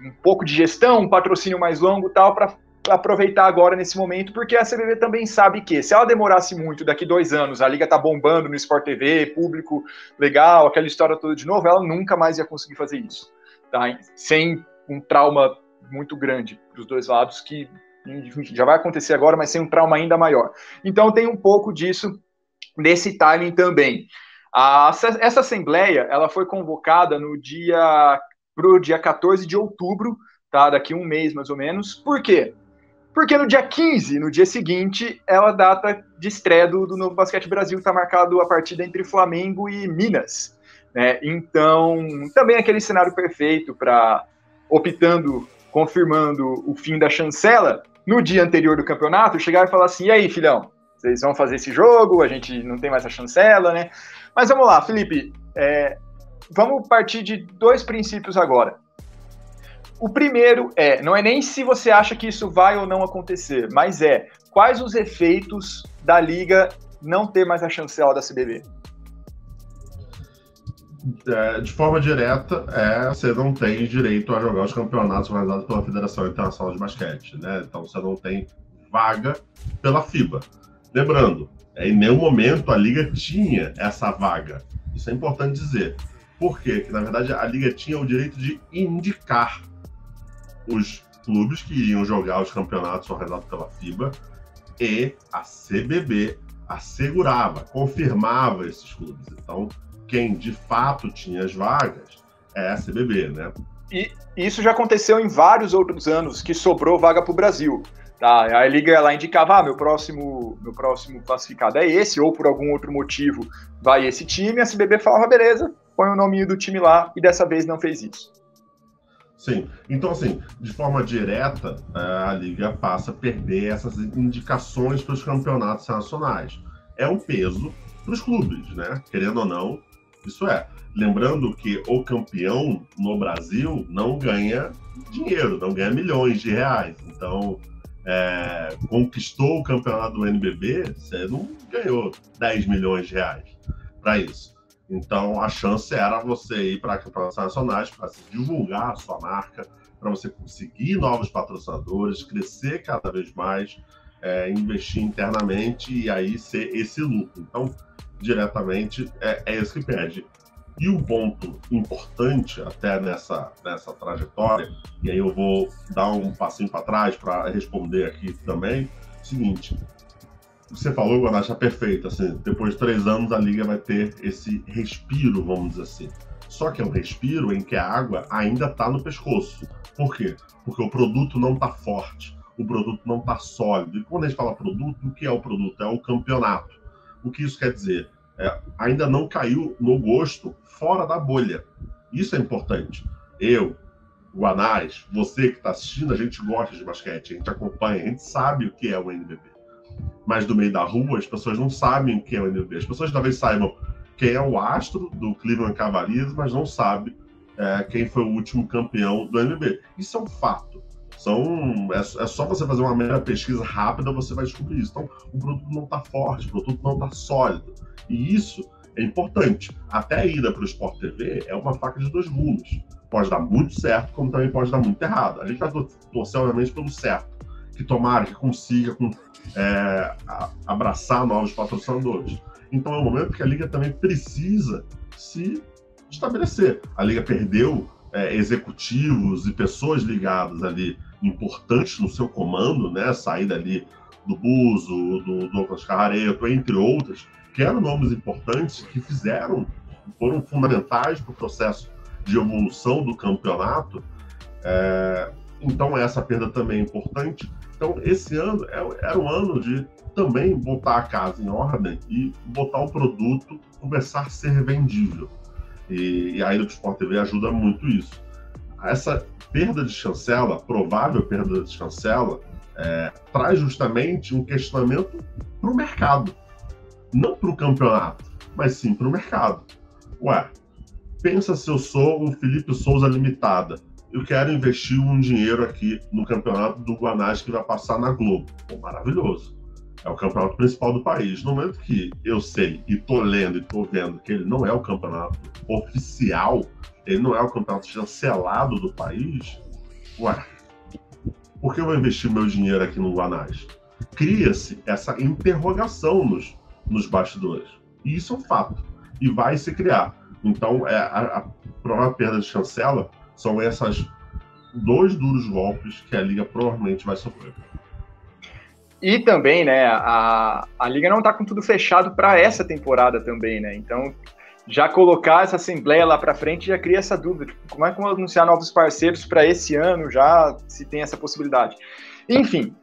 um pouco de gestão, um patrocínio mais longo e tal, para aproveitar agora nesse momento, porque a CBB também sabe que, se ela demorasse muito, daqui 2 anos, a Liga tá bombando no Sport TV, público legal, aquela história toda de novo, ela nunca mais ia conseguir fazer isso, tá? Sem um trauma muito grande para os dois lados, que já vai acontecer agora, mas sem um trauma ainda maior. Então tem um pouco disso, desse timing também. Essa assembleia ela foi convocada para o dia 14 de outubro, tá? Daqui um mês mais ou menos. Por quê? Porque no dia 15, no dia seguinte, é a data de estreia do Novo Basquete Brasil, que está marcado a partida entre Flamengo e Minas. Né? Então, também aquele cenário perfeito para, confirmando o fim da chancela, no dia anterior do campeonato, chegar e falar assim, e aí, filhão, vocês vão fazer esse jogo, a gente não tem mais a chancela, né? Mas vamos lá, Felipe, vamos partir de 2 princípios agora. O primeiro não é nem se você acha que isso vai ou não acontecer, mas quais os efeitos da Liga não ter mais a chancela da CBB? De forma direta, você não tem direito a jogar os campeonatos organizados pela Federação Internacional de Basquete, né? Então você não tem vaga pela FIBA. Lembrando, em nenhum momento a Liga tinha essa vaga. Isso é importante dizer. Por quê? Porque, na verdade, a Liga tinha o direito de indicar os clubes que iriam jogar os campeonatos organizados pela FIBA e a CBB assegurava, confirmava esses clubes. Então, quem de fato tinha as vagas é a CBB, né? E isso já aconteceu em vários outros anos, que sobrou vaga para o Brasil. Tá? A Liga ela indicava, meu próximo classificado é esse, ou por algum outro motivo vai esse time, a CBB falava, beleza, põe o nome do time lá, e dessa vez não fez isso. Sim, então assim, de forma direta, a Liga passa a perder essas indicações para os campeonatos nacionais. É um peso para os clubes, né? Querendo ou não, isso é. Lembrando que o campeão no Brasil não ganha dinheiro, não ganha milhões de reais. Então, conquistou o campeonato do NBB, você não ganhou 10 milhões de reais para isso. Então, a chance era você ir para campeonatos nacionais, para se divulgar a sua marca, para você conseguir novos patrocinadores, crescer cada vez mais, investir internamente e aí ser esse lucro. Então, diretamente, é isso que perde. E um ponto importante até nessa trajetória, e aí eu vou dar um passinho para trás para responder aqui também, é o seguinte... Você falou, Guaná, está perfeito. Assim, depois de 3 anos, a Liga vai ter esse respiro, vamos dizer assim. Só que é um respiro em que a água ainda está no pescoço. Por quê? Porque o produto não está forte, o produto não está sólido. E quando a gente fala produto, o que é o produto? É o campeonato. O que isso quer dizer? Ainda não caiu no gosto fora da bolha. Isso é importante. Eu, Guanás, você que está assistindo, a gente gosta de basquete, a gente acompanha, a gente sabe o que é o NBB. Mas do meio da rua, as pessoas não sabem o que é o NBB. As pessoas talvez saibam quem é o astro do Cleveland Cavaliers, mas não sabem quem foi o último campeão do NBB. Isso é um fato. É só você fazer uma mera pesquisa rápida, você vai descobrir isso. Então, o produto não está forte, o produto não está sólido. E isso é importante. Até a ida para o Sport TV é uma faca de 2 gumes. Pode dar muito certo, como também pode dar muito errado. A gente vai torcer, obviamente, pelo certo. Que tomara que consiga abraçar novos patrocinadores. Então é um momento que a Liga também precisa se estabelecer. A Liga perdeu executivos e pessoas ligadas ali, importantes no seu comando, né? Saída ali do Buzo, do Douglas Carrareto, entre outras, que eram nomes importantes que foram fundamentais para o processo de evolução do campeonato. Então essa perda também é importante. Então esse ano era um ano de também botar a casa em ordem e botar o produto começar a ser vendível. E a ida para o Sport TV ajuda muito isso. Essa perda de chancela, provável perda de chancela, traz justamente um questionamento para o mercado. Não para o campeonato, mas sim para o mercado. Pensa se eu sou um Felipe Souza Limitada. Eu quero investir um dinheiro aqui no campeonato do Guanás que vai passar na Globo. Maravilhoso. É o campeonato principal do país. No momento que eu sei e tô lendo e tô vendo que ele não é o campeonato oficial, ele não é o campeonato chancelado do país, por que eu vou investir meu dinheiro aqui no Guanás? Cria-se essa interrogação nos bastidores. E isso é um fato. E vai se criar. Então, a provável perda de chancela são esses 2 duros golpes que a Liga provavelmente vai sofrer. E também, né, a Liga não está com tudo fechado para essa temporada também, né? Então, já colocar essa assembleia lá para frente já cria essa dúvida. Tipo, como é que vão anunciar novos parceiros para esse ano já, se tem essa possibilidade? Enfim,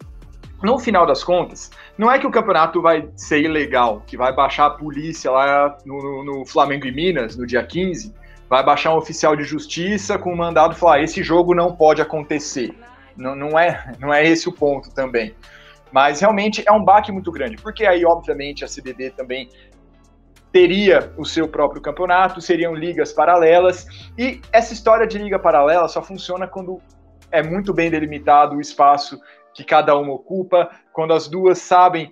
no final das contas, não é que o campeonato vai ser ilegal, que vai baixar a polícia lá no Flamengo e Minas, no dia 15, vai baixar um oficial de justiça com um mandado falar, esse jogo não pode acontecer. Não é esse o ponto também. Mas realmente é um baque muito grande, porque aí, obviamente, a CBB também teria o seu próprio campeonato, seriam ligas paralelas, e essa história de liga paralela só funciona quando é muito bem delimitado o espaço que cada uma ocupa, quando as duas sabem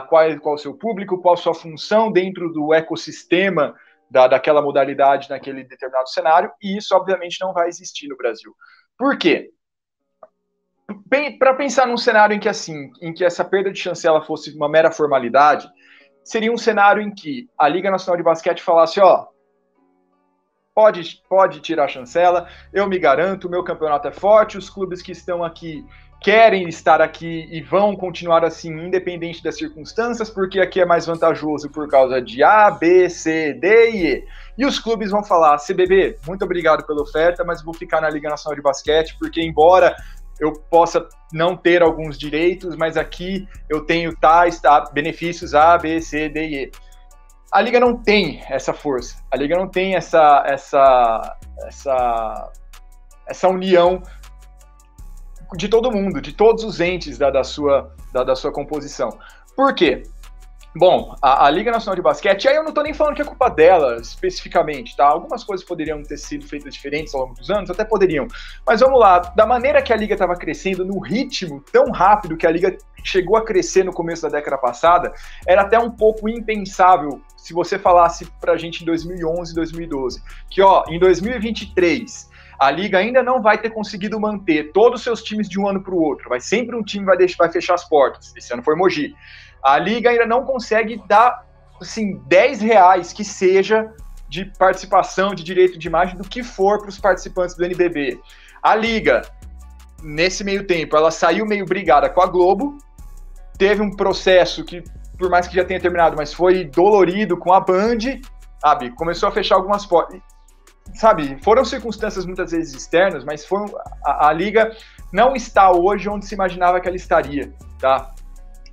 qual o seu público, qual a sua função dentro do ecossistema daquela modalidade naquele determinado cenário, e isso obviamente não vai existir no Brasil. Por quê? Para pensar num cenário em que essa perda de chancela fosse uma mera formalidade, seria um cenário em que a Liga Nacional de Basquete falasse, pode tirar a chancela, eu me garanto, o meu campeonato é forte, os clubes que estão aqui querem estar aqui e vão continuar assim, independente das circunstâncias, porque aqui é mais vantajoso por causa de A, B, C, D e E. E os clubes vão falar, CBB, muito obrigado pela oferta, mas vou ficar na Liga Nacional de Basquete, porque embora eu possa não ter alguns direitos, mas aqui eu tenho tais benefícios A, B, C, D e E. A Liga não tem essa força, a Liga não tem essa união de todo mundo, de todos os entes da sua composição. Por quê? Bom, a Liga Nacional de Basquete, aí eu não estou nem falando que é culpa dela especificamente, tá? Algumas coisas poderiam ter sido feitas diferentes ao longo dos anos, até poderiam. Mas vamos lá, da maneira que a Liga estava crescendo, no ritmo tão rápido que a Liga chegou a crescer no começo da década passada, era até um pouco impensável se você falasse pra gente em 2011, 2012, que em 2023... a Liga ainda não vai ter conseguido manter todos os seus times de um ano para o outro. Vai sempre um time vai fechar as portas. Esse ano foi Mogi. A Liga ainda não consegue dar, assim, R$10 que seja de participação, de direito de imagem, do que for para os participantes do NBB. A Liga, nesse meio tempo, ela saiu meio brigada com a Globo, teve um processo que, por mais que já tenha terminado, mas foi dolorido com a Band, sabe? Começou a fechar algumas portas. Sabe, foram circunstâncias muitas vezes externas, mas a Liga não está hoje onde se imaginava que ela estaria, tá?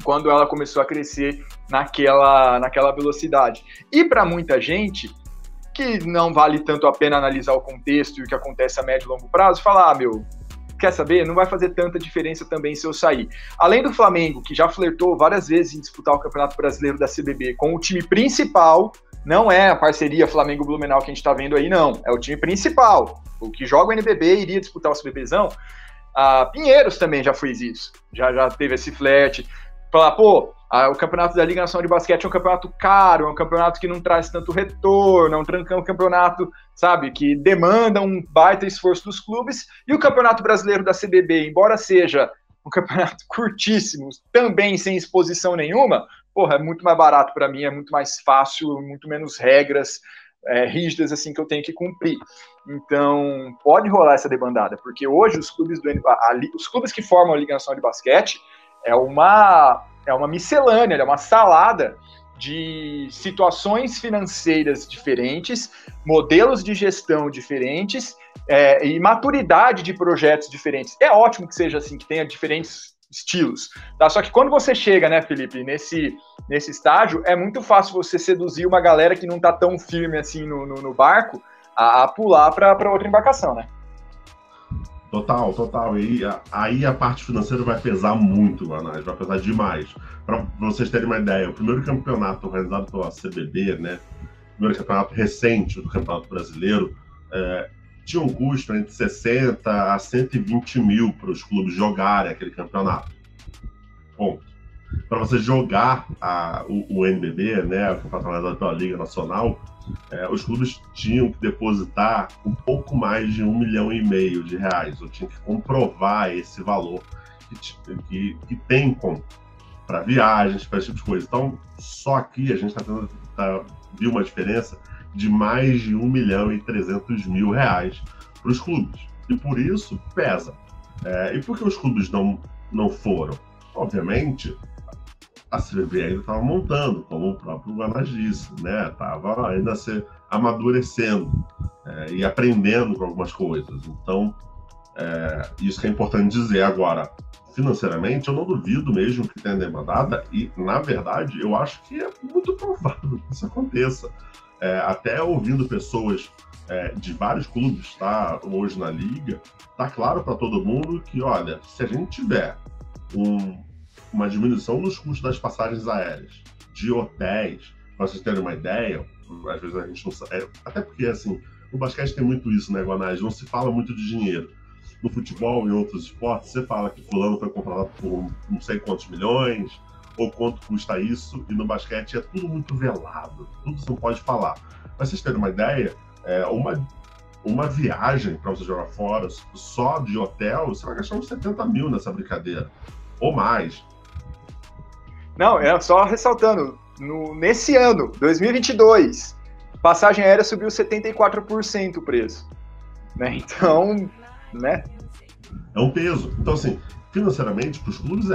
Quando ela começou a crescer naquela velocidade. E para muita gente, que não vale tanto a pena analisar o contexto e o que acontece a médio e longo prazo, falar, quer saber? Não vai fazer tanta diferença também se eu sair. Além do Flamengo, que já flertou várias vezes em disputar o Campeonato Brasileiro da CBB com o time principal, não é a parceria Flamengo-Blumenau que a gente está vendo aí, não. É o time principal. O que joga o NBB iria disputar o CBBzão. A Pinheiros também já fez isso. Já teve esse flerte. Falar, o campeonato da Liga Nacional de Basquete é um campeonato caro, é um campeonato que não traz tanto retorno, é um campeonato, sabe, que demanda um baita esforço dos clubes. E o Campeonato Brasileiro da CBB, embora seja um campeonato curtíssimo, também sem exposição nenhuma, é muito mais barato para mim, é muito mais fácil, muito menos regras rígidas assim que eu tenho que cumprir. Então, pode rolar essa debandada, porque hoje os clubes os clubes que formam a Liga Nacional de Basquete é uma miscelânea, é uma salada de situações financeiras diferentes, modelos de gestão diferentes e maturidade de projetos diferentes. É ótimo que seja assim, que tenha diferentes estilos, tá? Só que quando você chega, né, Felipe, nesse estágio, é muito fácil você seduzir uma galera que não tá tão firme assim no barco a pular para outra embarcação, né? Total. E aí a parte financeira vai pesar muito, Guanais, vai pesar demais. Para vocês terem uma ideia, o primeiro campeonato organizado pela CBB, né, o primeiro campeonato recente do Campeonato Brasileiro, tinha um custo entre 60 a 120 mil para os clubes jogarem aquele campeonato. Ponto. Para você jogar o NBB, né, o campeonato organizado pela Liga Nacional, os clubes tinham que depositar um pouco mais de R$1,5 milhão de reais. Eu tinha que comprovar esse valor que tem para viagens, para esse tipo de coisa. Então, só aqui a gente viu uma diferença de mais de R$1,3 milhão para os clubes. E por isso pesa. E por que os clubes não foram? Obviamente, a CBB ainda estava montando, como o próprio Guanás disse, né? Estava ainda se amadurecendo e aprendendo com algumas coisas. Então, isso que é importante dizer. Agora, financeiramente, eu não duvido mesmo que tenha demandada e, na verdade, eu acho que é muito provável que isso aconteça. Até ouvindo pessoas de vários clubes, tá, hoje na Liga, tá claro para todo mundo que, olha, se a gente tiver uma diminuição nos custos das passagens aéreas, de hotéis, para vocês terem uma ideia, às vezes a gente não sabe, até porque, assim, no basquete tem muito isso, né, Guanás? Não se fala muito de dinheiro. No futebol e em outros esportes, você fala que fulano foi contratado por não sei quantos milhões, ou quanto custa isso, e no basquete é tudo muito velado, tudo você não pode falar. Para vocês terem uma ideia, uma viagem para você jogar fora, só de hotel, você vai gastar uns 70 mil nessa brincadeira, ou mais. Não, só ressaltando, nesse ano, 2022, passagem aérea subiu 74% o preço. Né? Então, né? É um peso. Então, assim, financeiramente, para os clubes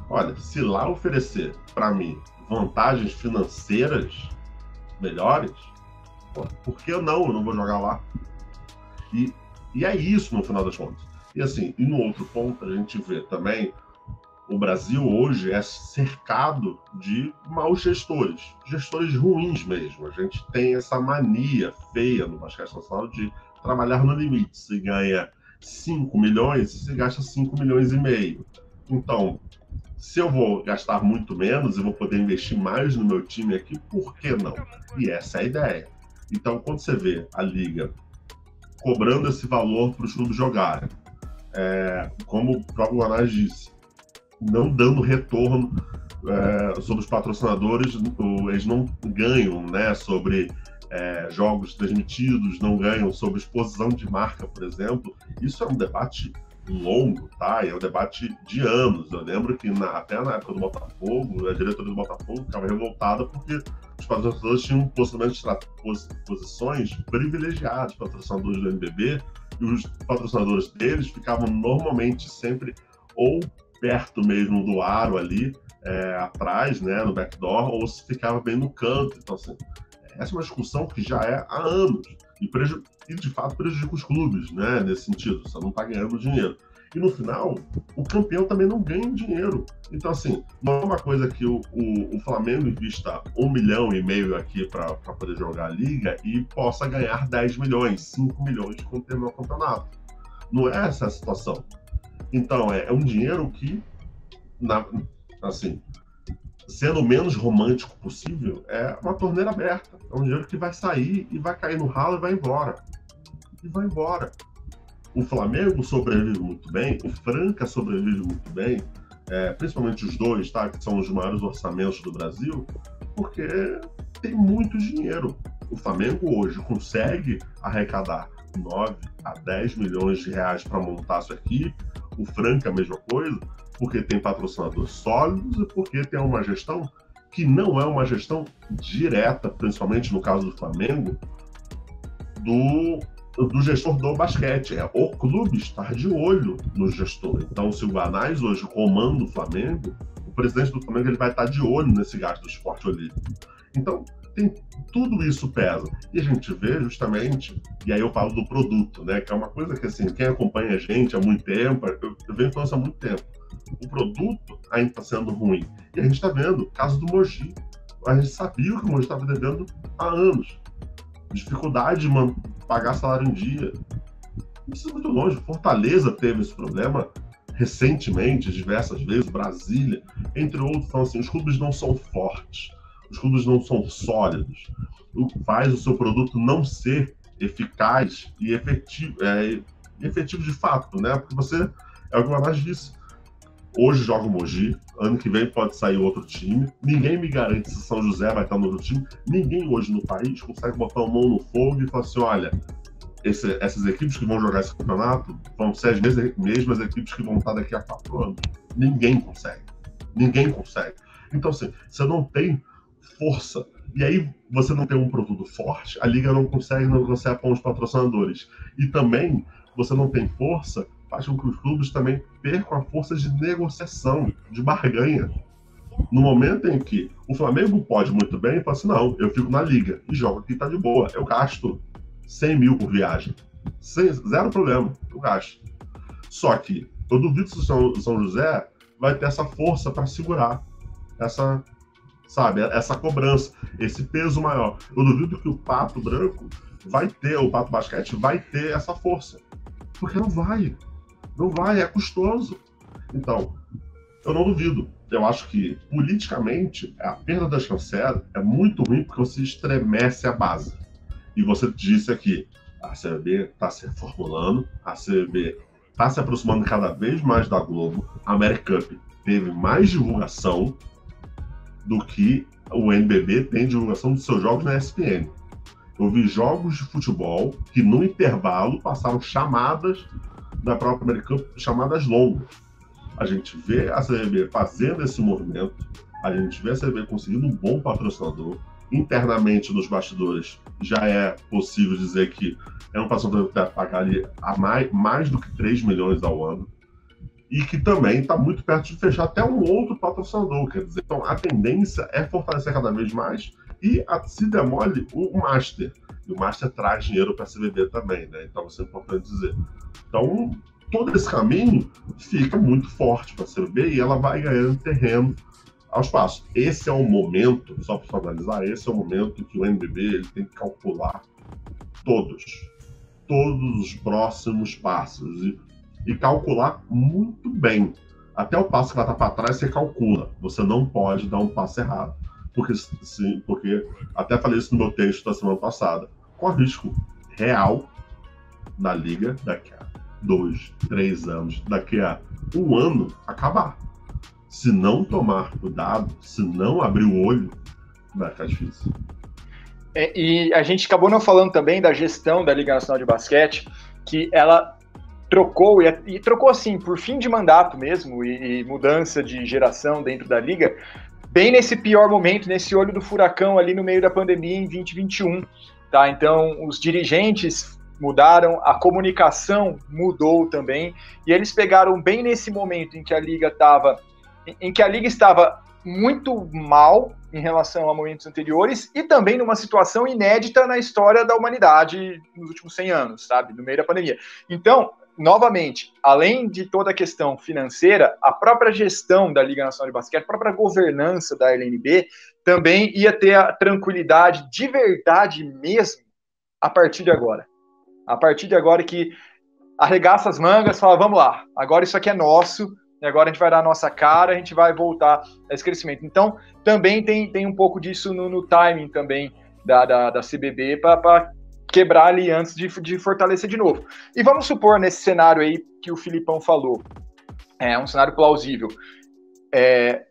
olha, se lá oferecer para mim vantagens financeiras melhores, por que eu não vou jogar lá? E é isso no final das contas. E assim, e no outro ponto a gente vê também, o Brasil hoje é cercado de maus gestores ruins mesmo. A gente tem essa mania feia no basquete nacional de trabalhar no limite. Se ganha 5 milhões, se gasta 5 milhões e meio. Então, se eu vou gastar muito menos e vou poder investir mais no meu time aqui, por que não? E essa é a ideia. Então, quando você vê a Liga cobrando esse valor para os clubes jogarem, como o próprio Guanás disse, não dando retorno sobre os patrocinadores, eles não ganham, né, sobre jogos transmitidos, não ganham sobre exposição de marca, por exemplo. Isso é um debate longo, tá? É um debate de anos. Eu lembro que até na época do Botafogo, a diretoria do Botafogo ficava revoltada porque os patrocinadores tinham posições privilegiadas, patrocinadores do NBB, e os patrocinadores deles ficavam normalmente sempre ou perto mesmo do aro ali, atrás, né, no backdoor, ou se ficava bem no canto. Então, assim, essa é uma discussão que já é há anos e de fato prejudica os clubes, né, nesse sentido. Você não está ganhando dinheiro. E no final, o campeão também não ganha dinheiro. Então, assim, não é uma coisa que o Flamengo invista 1,5 milhão aqui para poder jogar a Liga e possa ganhar 10 milhões, 5 milhões quando terminar o campeonato. Não é essa a situação. Então, é um dinheiro que, assim, sendo o menos romântico possível, é uma torneira aberta. É um dinheiro que vai sair e vai cair no ralo e vai embora. E vai embora. O Flamengo sobrevive muito bem, o Franca sobrevive muito bem, principalmente os dois, tá, que são os maiores orçamentos do Brasil, porque tem muito dinheiro. O Flamengo hoje consegue arrecadar 9 a 10 milhões de reais para montar a sua equipe. O Franca, a mesma coisa, porque tem patrocinadores sólidos e porque tem uma gestão que não é uma gestão direta, principalmente no caso do Flamengo, do gestor do basquete. O clube estar de olho no gestor. Então, se o Guanás hoje comanda o Flamengo, o presidente do Flamengo ele vai estar de olho nesse gasto do esporte olímpico. Então, tudo isso pesa. E a gente vê justamente, e aí eu falo do produto, né, que é uma coisa que, assim, quem acompanha a gente há muito tempo, eu venho falando isso há muito tempo, o produto ainda está sendo ruim. E a gente está vendo o caso do Mogi. A gente sabia que o Mogi estava devendo há anos. Dificuldade de pagar salário em dia. Isso é muito longe. Fortaleza teve esse problema recentemente, diversas vezes, Brasília, entre outros. Então, assim, os clubes não são fortes. Os clubes não são sólidos. O que faz o seu produto não ser eficaz e efetivo de fato, né? Porque você, é o que o Guanás disse, hoje joga o Mogi, ano que vem pode sair outro time, ninguém me garante se São José vai estar no outro time, ninguém hoje no país consegue botar a mão no fogo e falar assim, olha, essas equipes que vão jogar esse campeonato vão ser as mesmas equipes que vão estar daqui a 4 anos. Ninguém consegue. Então, assim, você não tem força, e aí você não tem um produto forte, a Liga não consegue negociar com os patrocinadores. E também, você não tem força, faz com que os clubes também percam a força de negociação, de barganha. No momento em que o Flamengo pode muito bem, fala assim, não, eu fico na liga e jogo aqui, tá de boa. Eu gasto 100 mil por viagem. Zero problema, eu gasto. Só que eu duvido se o São José vai ter essa força para segurar essa, sabe, essa cobrança, esse peso maior. Eu duvido que o Pato Branco vai ter, o Pato Basquete vai ter essa força. Porque não vai, é custoso. Então, eu não duvido. Eu acho que, politicamente, a perda da chancela é muito ruim porque você estremece a base. E você disse aqui, a CBB está se reformulando, a CBB está se aproximando cada vez mais da Globo, a American Cup teve mais divulgação do que o NBB tem divulgação dos seus jogos na ESPN. Eu vi jogos de futebol que, no intervalo, passaram chamadas da própria American Cup, chamadas longas. A gente vê a CBB fazendo esse movimento, a gente vê a CBB conseguindo um bom patrocinador. Internamente, nos bastidores, já é possível dizer que é um patrocinador que vai pagar ali mais do que 3 milhões ao ano e que também está muito perto de fechar até um outro patrocinador. Quer dizer, então a tendência é fortalecer cada vez mais e se demole o Master. E o Master traz dinheiro para a CBB também, né? Então isso é importante dizer. Então, todo esse caminho fica muito forte para a CBB e ela vai ganhando terreno aos passos. Esse é o momento, só para finalizar, esse é o momento que o NBB ele tem que calcular todos os próximos passos e calcular muito bem. Até o passo que vai estar para trás, você calcula. Você não pode dar um passo errado. Porque até falei isso no meu texto da semana passada, com risco real da Liga daqui a 2, 3 anos, daqui a 1 ano, acabar. Se não tomar cuidado, se não abrir o olho, vai ficar difícil. E a gente acabou não falando também da gestão da Liga Nacional de Basquete, que ela trocou, e trocou assim, por fim de mandato mesmo, e mudança de geração dentro da Liga, bem nesse pior momento, nesse olho do furacão ali no meio da pandemia em 2021. Tá? Então, os dirigentes mudaram, a comunicação mudou também, e eles pegaram bem nesse momento em que a Liga estava muito mal em relação a momentos anteriores e também numa situação inédita na história da humanidade nos últimos 100 anos, sabe? No meio da pandemia. Então, novamente, além de toda a questão financeira, a própria gestão da Liga Nacional de Basquete, a própria governança da LNB também ia ter a tranquilidade de verdade mesmo a partir de agora. A partir de agora que arregaça as mangas, fala, vamos lá, agora isso aqui é nosso, e agora a gente vai dar a nossa cara, a gente vai voltar a esse crescimento. Então, também tem um pouco disso no timing também da CBB para quebrar ali antes de fortalecer de novo. E vamos supor nesse cenário aí que o Filipão falou, é um cenário plausível.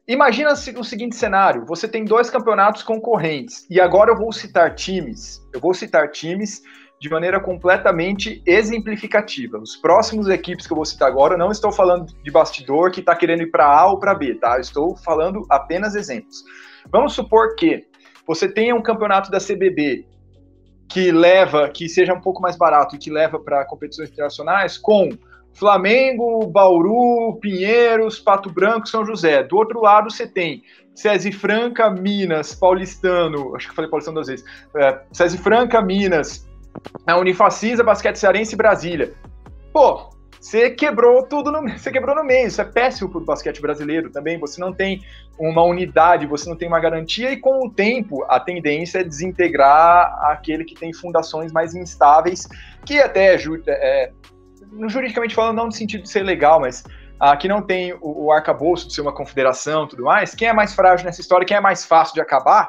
Imagina o seguinte cenário, você tem 2 campeonatos concorrentes, e agora eu vou citar times de maneira completamente exemplificativa. Os próximos equipes que eu vou citar agora, eu não estou falando de bastidor que está querendo ir para A ou para B, tá? Eu estou falando apenas exemplos. Vamos supor que você tenha um campeonato da CBB que seja um pouco mais barato e que leva para competições internacionais com Flamengo, Bauru, Pinheiros, Pato Branco, São José. Do outro lado você tem SESI Franca, Minas, Paulistano, acho que eu falei Paulistano 2 vezes, SESI Franca, Minas, a Unifacisa, Basquete Cearense e Brasília. Pô, você quebrou no meio, isso é péssimo para o basquete brasileiro também, você não tem uma unidade, você não tem uma garantia, e com o tempo a tendência é desintegrar aquele que tem fundações mais instáveis, que até, juridicamente falando, não no sentido de ser legal, mas que não tem o arcabouço de ser uma confederação e tudo mais. Quem é mais frágil nessa história, quem é mais fácil de acabar,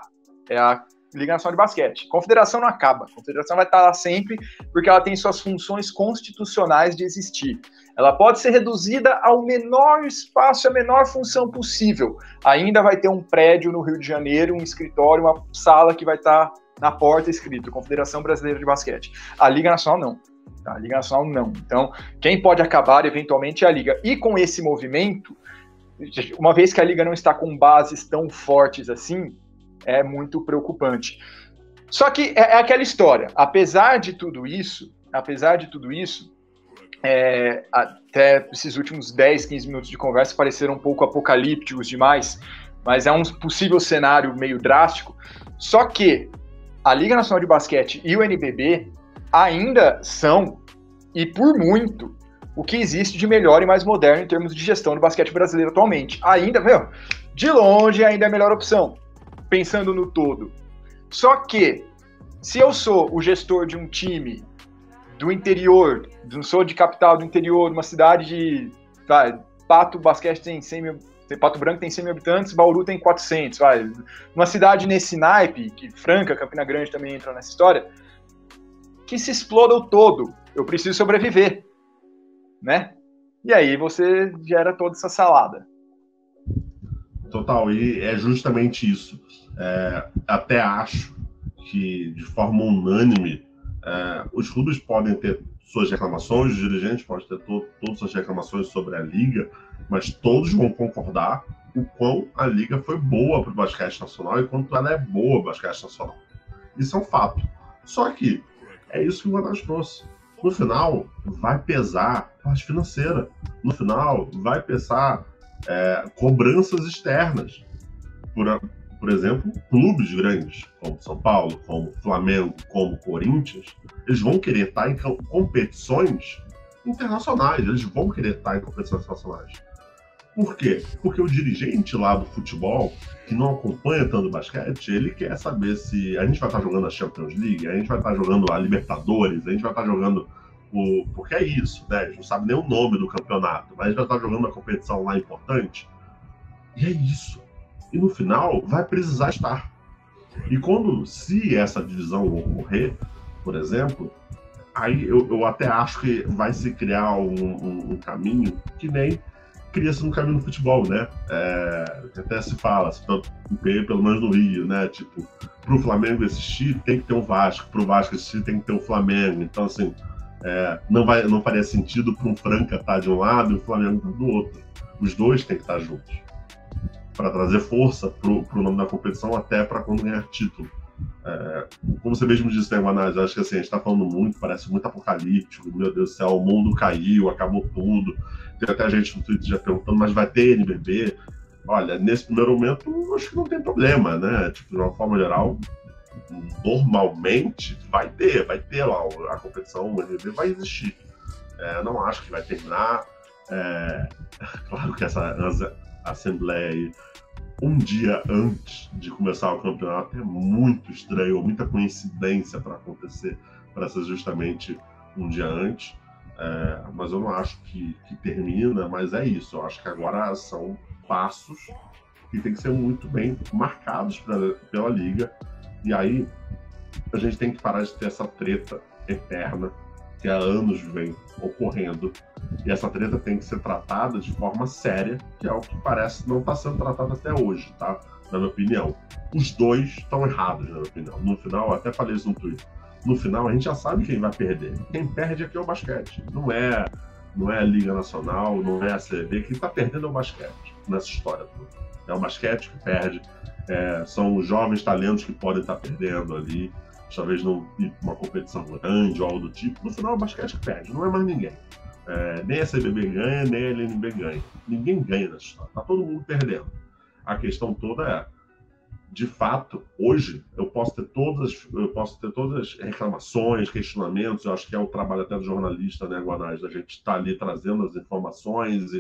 é a Liga Nacional de Basquete. Confederação não acaba. A confederação vai estar lá sempre porque ela tem suas funções constitucionais de existir. Ela pode ser reduzida ao menor espaço, a menor função possível. Ainda vai ter um prédio no Rio de Janeiro, um escritório, uma sala que vai estar na porta escrito Confederação Brasileira de Basquete. A Liga Nacional não. A Liga Nacional não. Então, quem pode acabar eventualmente é a Liga. E com esse movimento, uma vez que a Liga não está com bases tão fortes assim, é muito preocupante. Só que é aquela história, apesar de tudo isso, até esses últimos 10, 15 minutos de conversa pareceram um pouco apocalípticos demais, mas é um possível cenário meio drástico. Só que a Liga Nacional de Basquete e o NBB ainda são, e por muito, o que existe de melhor e mais moderno em termos de gestão do basquete brasileiro atualmente. Ainda, de longe, ainda é a melhor opção, pensando no todo. Só que, se eu sou o gestor de um time do interior, não sou de capital do interior, de uma cidade de... Pato Basquete tem 100 mil... Pato Branco tem 100 mil habitantes, Bauru tem 400. Uma cidade nesse naipe, que Franca, Campina Grande também entra nessa história, que se exploda o todo. Eu preciso sobreviver, né? E aí você gera toda essa salada. Total, e é justamente isso. Até acho que, de forma unânime, os clubes podem ter suas reclamações, os dirigentes podem ter todas suas reclamações sobre a Liga, mas todos vão concordar o quão a Liga foi boa para o basquete nacional e quanto ela é boa para o basquete nacional. Isso é um fato. Só que é isso que o Guanás trouxe. No final, vai pesar a parte financeira. No final, vai pesar cobranças externas. Por exemplo, clubes grandes, como São Paulo, como Flamengo, como Corinthians, eles vão querer estar em competições internacionais, eles vão querer estar em competições internacionais. Por quê? Porque o dirigente lá do futebol, que não acompanha tanto o basquete, ele quer saber se a gente vai estar jogando a Champions League, a gente vai estar jogando a Libertadores, a gente vai estar jogando porque é isso, né? A gente não sabe nem o nome do campeonato, mas a gente vai estar jogando uma competição lá importante. E é isso. E no final, vai precisar estar. E se essa divisão ocorrer, por exemplo, aí eu até acho que vai se criar um caminho que nem cria-se no caminho do futebol, né? Que até se fala, pelo menos no Rio, né? Tipo, pro Flamengo existir, tem que ter um Vasco, pro Vasco existir, tem que ter um Flamengo. Então, assim, não faria sentido para um Franca estar de um lado e o Flamengo estar do outro. Os dois têm que estar juntos, para trazer força pro nome da competição, até para quando ganhar título. Como você mesmo disse, né, Guanás, eu acho que assim, a gente está falando muito, parece muito apocalíptico, meu Deus do céu, o mundo caiu, acabou tudo. Tem até gente no Twitter já perguntando, mas vai ter NBB? Olha, nesse primeiro momento, acho que não tem problema, né? Tipo, de uma forma geral, normalmente vai ter lá a competição, o NBB vai existir. Não acho que vai terminar. Claro que essa assembleia aí, um dia antes de começar o campeonato, é muito estranho, muita coincidência para acontecer, para ser justamente um dia antes. Mas eu não acho que termina, mas é isso. Eu acho que agora são passos que tem que ser muito bem marcados pela Liga. E aí a gente tem que parar de ter essa treta eterna que há anos vem ocorrendo. E essa treta tem que ser tratada de forma séria, que é o que parece não está sendo tratado até hoje, tá? Na minha opinião. Os dois estão errados, na minha opinião. No final, até falei isso no Twitter. No final, a gente já sabe quem vai perder. Quem perde aqui é o basquete. Não é a Liga Nacional, não é a CBB. Quem está perdendo é o basquete nessa história toda. É o basquete que perde. São os jovens talentos que podem estar perdendo ali. Talvez não ir para uma competição grande ou algo do tipo. No final, o basquete que perde. Não é mais ninguém. Nem a CBB ganha, nem a LNB ganha. Ninguém ganha nessa história. Está todo mundo perdendo. A questão toda de fato, hoje, eu posso ter todas as reclamações, questionamentos. Eu acho que é o trabalho até do jornalista, né, Guanás? A gente está ali trazendo as informações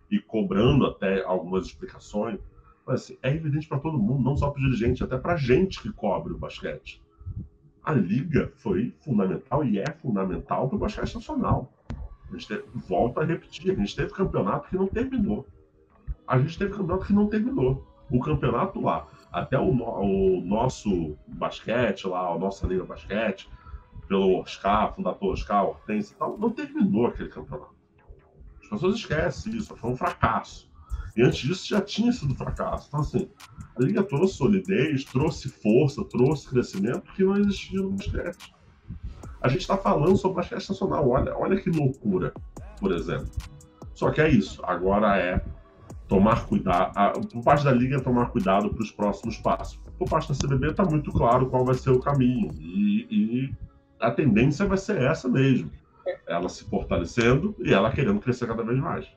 e cobrando até algumas explicações. Mas assim, é evidente para todo mundo, não só para o dirigente, até para a gente que cobre o basquete. A Liga foi fundamental e é fundamental para o basquete nacional. A gente volta a repetir, a gente teve campeonato que não terminou. O campeonato lá, até o nosso basquete lá, a nossa Liga Basquete, pelo Oscar, fundador Oscar, Hortência e tal, não terminou aquele campeonato. As pessoas esquecem isso, foi um fracasso. E antes disso já tinha sido fracasso. Então, assim, a Liga trouxe solidez, trouxe força, trouxe crescimento que não existia no basquete. A gente está falando sobre basquete nacional, olha que loucura, por exemplo. Só que é isso, agora tomar cuidado, por parte da Liga tomar cuidado para os próximos passos. Por parte da CBB está muito claro qual vai ser o caminho, e a tendência vai ser essa mesmo, ela se fortalecendo e ela querendo crescer cada vez mais.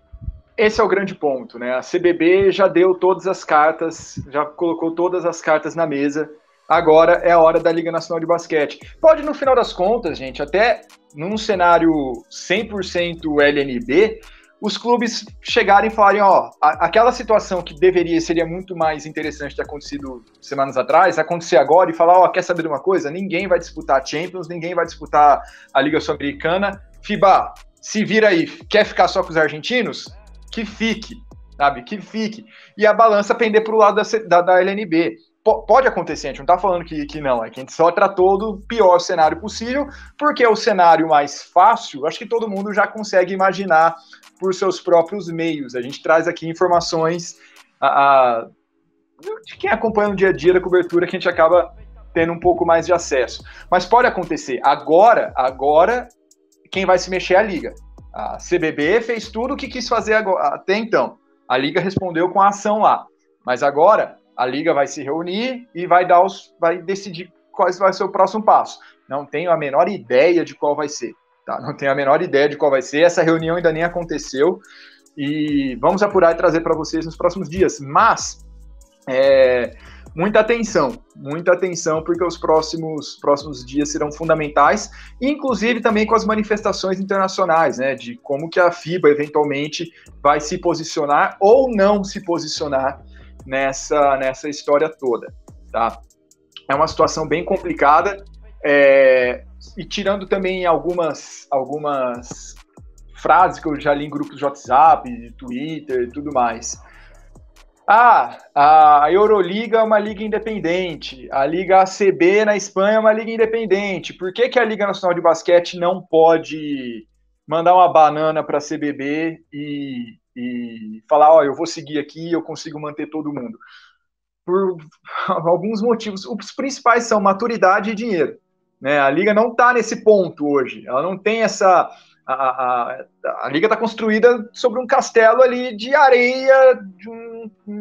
Esse é o grande ponto, né? A CBB já deu todas as cartas, já colocou todas as cartas na mesa. Agora é a hora da Liga Nacional de Basquete. Pode, no final das contas, gente, até num cenário 100% LNB, os clubes chegarem e falarem, ó, aquela situação que seria muito mais interessante ter acontecido semanas atrás, acontecer agora e falar, ó, quer saber de uma coisa? Ninguém vai disputar a Champions, ninguém vai disputar a Liga Sul-Americana. FIBA, se vira aí, quer ficar só com os argentinos? Que fique, sabe? Que fique. E a balança pender para o lado da LNB. Pode acontecer, a gente não está falando que não, é que a gente só tratou do pior cenário possível, porque é o cenário mais fácil, acho que todo mundo já consegue imaginar por seus próprios meios. A gente traz aqui informações de quem acompanha no dia a dia da cobertura, que a gente acaba tendo um pouco mais de acesso. Mas pode acontecer. Agora quem vai se mexer é a Liga. A CBB fez tudo o que quis fazer até então. A Liga respondeu com a ação lá. Mas agora a Liga vai se reunir e vai decidir qual vai ser o próximo passo. Não tenho a menor ideia de qual vai ser. Tá? Não tenho a menor ideia de qual vai ser. Essa reunião ainda nem aconteceu. E vamos apurar e trazer para vocês nos próximos dias. Mas muita atenção, porque os próximos dias serão fundamentais, inclusive também com as manifestações internacionais, né, de como que a FIBA eventualmente vai se posicionar ou não se posicionar nessa história toda, tá? É uma situação bem complicada, e tirando também algumas frases que eu já li em grupos de WhatsApp, de Twitter e tudo mais. A Euroliga é uma liga independente, a Liga ACB na Espanha é uma liga independente. Por que a Liga Nacional de Basquete não pode mandar uma banana para a CBB e falar, ó, eu vou seguir aqui, eu consigo manter todo mundo? Por alguns motivos. Os principais são maturidade e dinheiro, né? A liga não está nesse ponto hoje, ela não tem essa... A liga está construída sobre um castelo ali de areia,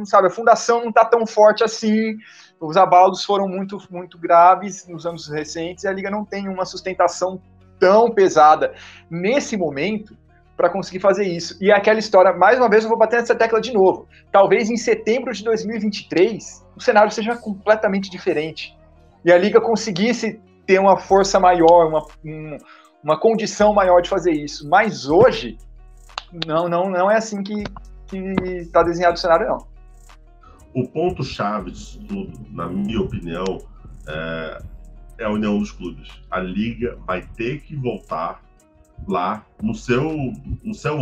sabe, a fundação não está tão forte assim, os abalos foram muito, muito graves nos anos recentes, e a liga não tem uma sustentação tão pesada nesse momento para conseguir fazer isso. E aquela história, mais uma vez eu vou bater nessa tecla de novo, talvez em setembro de 2023 o cenário seja completamente diferente, e a liga conseguisse ter uma força maior, uma condição maior de fazer isso. Mas hoje, não é assim que está desenhado o cenário, não. O ponto-chave disso tudo, na minha opinião, é a união dos clubes. A Liga vai ter que voltar lá no seu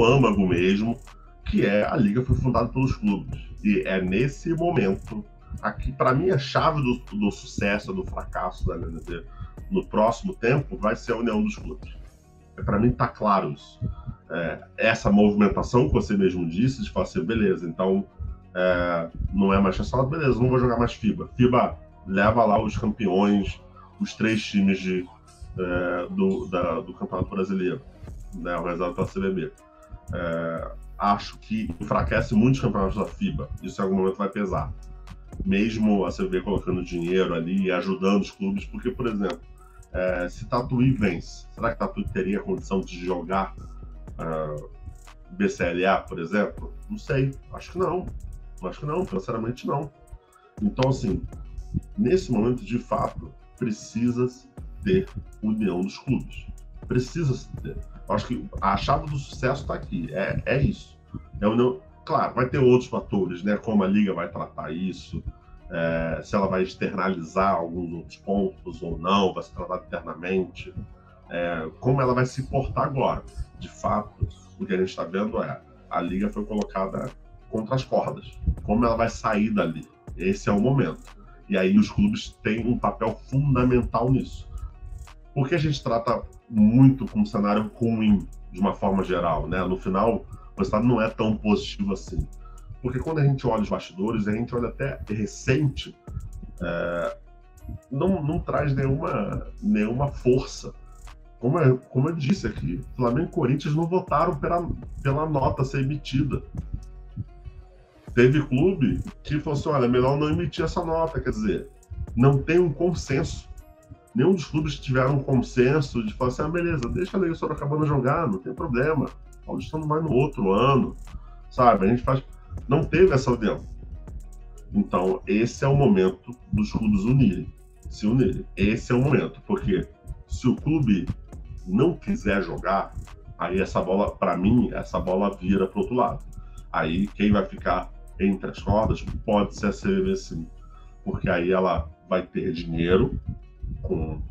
âmago mesmo, que a Liga foi fundada pelos clubes. E é nesse momento, aqui, para mim, a chave do sucesso, do fracasso da LNB no próximo tempo vai ser a união dos clubes. Para mim tá claro isso. Essa movimentação que você mesmo disse, de falar assim, beleza, então não é mais chancelado, beleza, não vou jogar mais FIBA. FIBA leva lá os campeões, os 3 times do Campeonato Brasileiro, né, organizado pela CBB. Acho que enfraquece muitos campeonatos da FIBA, isso em algum momento vai pesar. Mesmo a CBB colocando dinheiro ali e ajudando os clubes, porque, por exemplo, se Tatuí vence, será que Tatuí teria condição de jogar BCLA, por exemplo? Não sei, acho que não, sinceramente não. Então, assim, nesse momento, de fato, precisa ter união dos clubes. Precisa ter. Eu acho que a chave do sucesso está aqui, é isso. União. Claro, vai ter outros fatores, né? Como a Liga vai tratar isso, se ela vai externalizar alguns outros pontos ou não, vai ser tratado internamente, como ela vai se portar agora. De fato, o que a gente está vendo a Liga foi colocada contra as cordas. Como ela vai sair dali? Esse é o momento. E aí os clubes têm um papel fundamental nisso. Porque a gente trata muito com um cenário ruim, de uma forma geral, né? No final, o resultado não é tão positivo assim. Porque quando a gente olha os bastidores, a gente olha até recente, não traz nenhuma força. Como eu disse aqui, Flamengo e Corinthians não votaram pela nota ser emitida. Teve clube que falou assim, olha, melhor não emitir essa nota, quer dizer, não tem um consenso. Nenhum dos clubes tiveram um consenso de falar assim, beleza, deixa a Liga Sorocabana jogar, não tem problema. O Paulistano vai no outro ano, sabe? A gente não teve essa união. Então, esse é o momento dos clubes se unirem. Esse é o momento, porque se o clube não quiser jogar, aí essa bola, para mim, essa bola vira para o outro lado. Aí quem vai ficar entre as cordas pode ser a CBB, sim, porque aí ela vai ter dinheiro com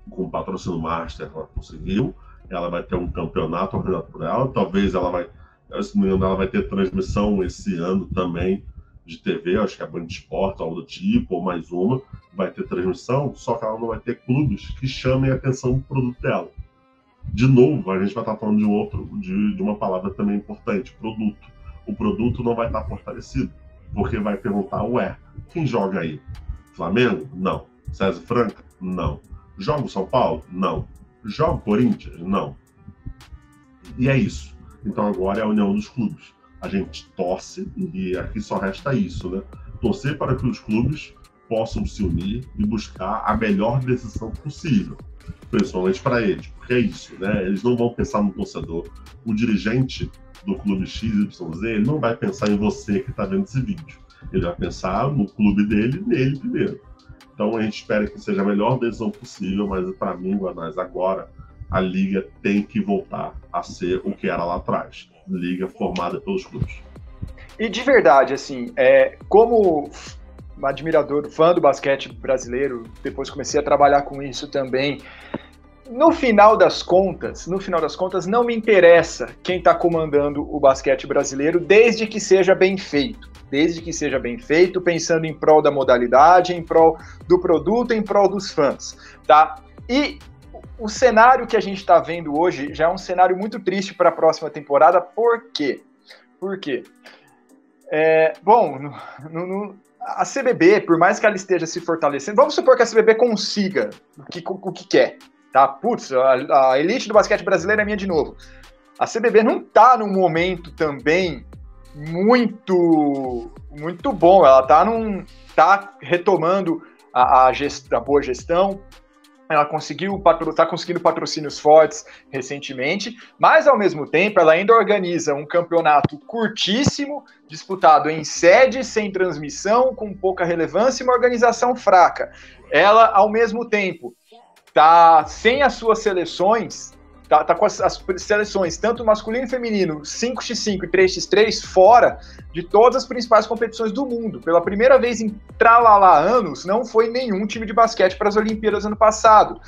o patrocínio master que ela conseguiu, ela vai ter um campeonato organizado por ela, talvez ela vai, se não me engano, ela vai ter transmissão esse ano também de TV, acho que é a Band Esportes, algo do tipo, ou mais uma, vai ter transmissão, só que ela não vai ter clubes que chamem a atenção do produto dela. De novo, a gente vai estar falando de uma palavra também importante, produto. O produto não vai estar fortalecido, porque vai perguntar, ué, quem joga aí? Flamengo? Não. César Franca? Não. Joga o São Paulo? Não. Joga o Corinthians? Não. E é isso. Então agora é a união dos clubes. A gente torce, e aqui só resta isso, né? Torcer para que os clubes possam se unir e buscar a melhor decisão possível, principalmente para eles, porque é isso, né? Eles não vão pensar no torcedor. O dirigente do clube XYZ, ele não vai pensar em você que está vendo esse vídeo. Ele vai pensar no clube dele, nele primeiro. Então a gente espera que seja a melhor decisão possível, mas para mim, Guanais, agora a liga tem que voltar a ser o que era lá atrás. Liga formada pelos clubes. E de verdade, assim, como um admirador, fã do basquete brasileiro, depois comecei a trabalhar com isso também, no final das contas, não me interessa quem está comandando o basquete brasileiro, desde que seja bem feito. Pensando em prol da modalidade, em prol do produto, em prol dos fãs, tá? E o cenário que a gente está vendo hoje já é um cenário muito triste para a próxima temporada. Por quê? A CBB, por mais que ela esteja se fortalecendo, vamos supor que a CBB consiga o que quer, tá? Putz, a elite do basquete brasileiro é minha de novo. A CBB não está num momento também muito bom, ela tá retomando a boa gestão, ela está conseguindo patrocínios fortes recentemente, mas ao mesmo tempo ela ainda organiza um campeonato curtíssimo, disputado em sede, sem transmissão, com pouca relevância e uma organização fraca. Ela, ao mesmo tempo, está sem as suas seleções, tá com as seleções, tanto masculino e feminino, 5x5 e 3x3, fora de todas as principais competições do mundo. Pela primeira vez em tralalá anos, não foi nenhum time de basquete para as Olimpíadas ano passado.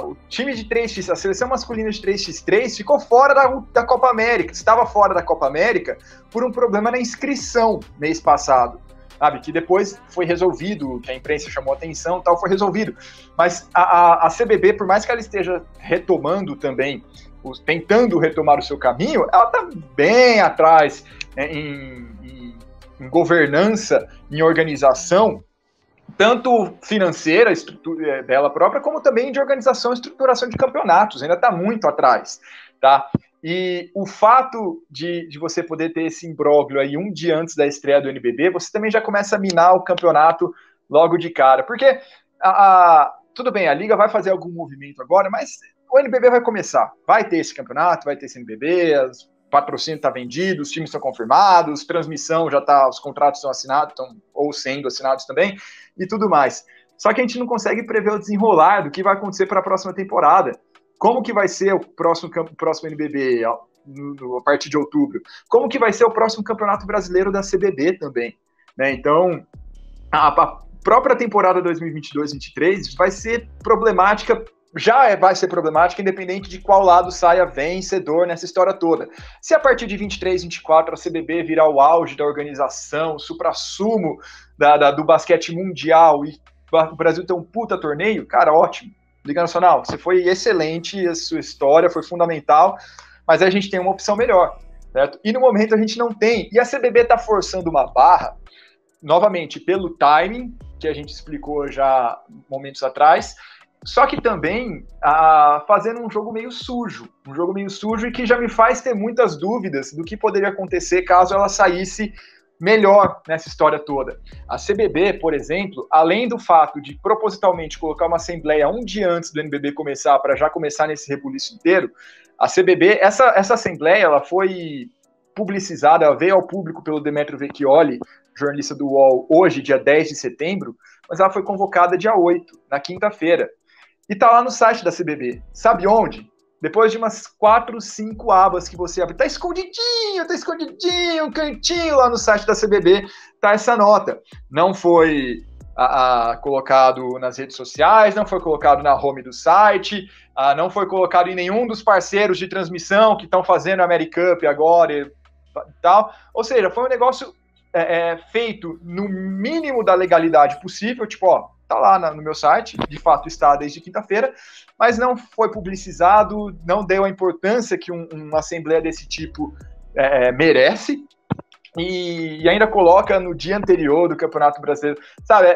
O time de 3x, a seleção masculina de 3x3 ficou fora da Copa América, estava fora da Copa América por um problema na inscrição mês passado. Sabe, que depois foi resolvido, que a imprensa chamou atenção, tal, foi resolvido. Mas a CBB, por mais que ela esteja retomando também, tentando retomar o seu caminho, ela está bem atrás, né, em governança, em organização, tanto financeira, estrutura dela própria, como também de organização e estruturação de campeonatos, ainda está muito atrás, tá? E o fato de você poder ter esse imbróglio aí um dia antes da estreia do NBB, você também já começa a minar o campeonato logo de cara. Porque, tudo bem, a Liga vai fazer algum movimento agora, mas o NBB vai começar. Vai ter esse campeonato, vai ter esse NBB, o patrocínio está vendido, os times estão confirmados, transmissão já está, os contratos estão assinados, ou sendo assinados também, e tudo mais. Só que a gente não consegue prever o desenrolar do que vai acontecer para a próxima temporada. Como que vai ser o próximo NBB a partir de outubro? Como que vai ser o próximo Campeonato Brasileiro da CBB também? Né? Então, a própria temporada 2022-23 vai ser problemática, vai ser problemática, independente de qual lado saia vencedor nessa história toda. Se a partir de 23-24 a CBB virar o auge da organização, o suprassumo do basquete mundial e o Brasil ter um puta torneio, cara, ótimo. Liga Nacional, você foi excelente, a sua história foi fundamental, mas a gente tem uma opção melhor, certo? E no momento a gente não tem, e a CBB está forçando uma barra, novamente, pelo timing, que a gente explicou já momentos atrás, só que também fazendo um jogo meio sujo e que já me faz ter muitas dúvidas do que poderia acontecer caso ela saísse melhor nessa história toda. A CBB, por exemplo, além do fato de propositalmente colocar uma assembleia um dia antes do NBB começar, para já começar nesse rebuliço inteiro, a CBB, essa assembleia, ela foi publicizada, ela veio ao público pelo Demetrio Vecchioli, jornalista do UOL, hoje, dia 10 de setembro, mas ela foi convocada dia 8, na quinta-feira. E tá lá no site da CBB. Sabe onde? Depois de umas 4, 5 abas que você abre, tá escondidinho, um cantinho lá no site da CBB, tá essa nota. Não foi colocado nas redes sociais, não foi colocado na home do site, não foi colocado em nenhum dos parceiros de transmissão que estão fazendo a AmeriCup agora e tal. Ou seja, foi um negócio feito no mínimo da legalidade possível, tipo, ó, tá lá no meu site, de fato está desde quinta-feira, mas não foi publicizado, não deu a importância que uma assembleia desse tipo merece, e ainda coloca no dia anterior do Campeonato Brasileiro, sabe,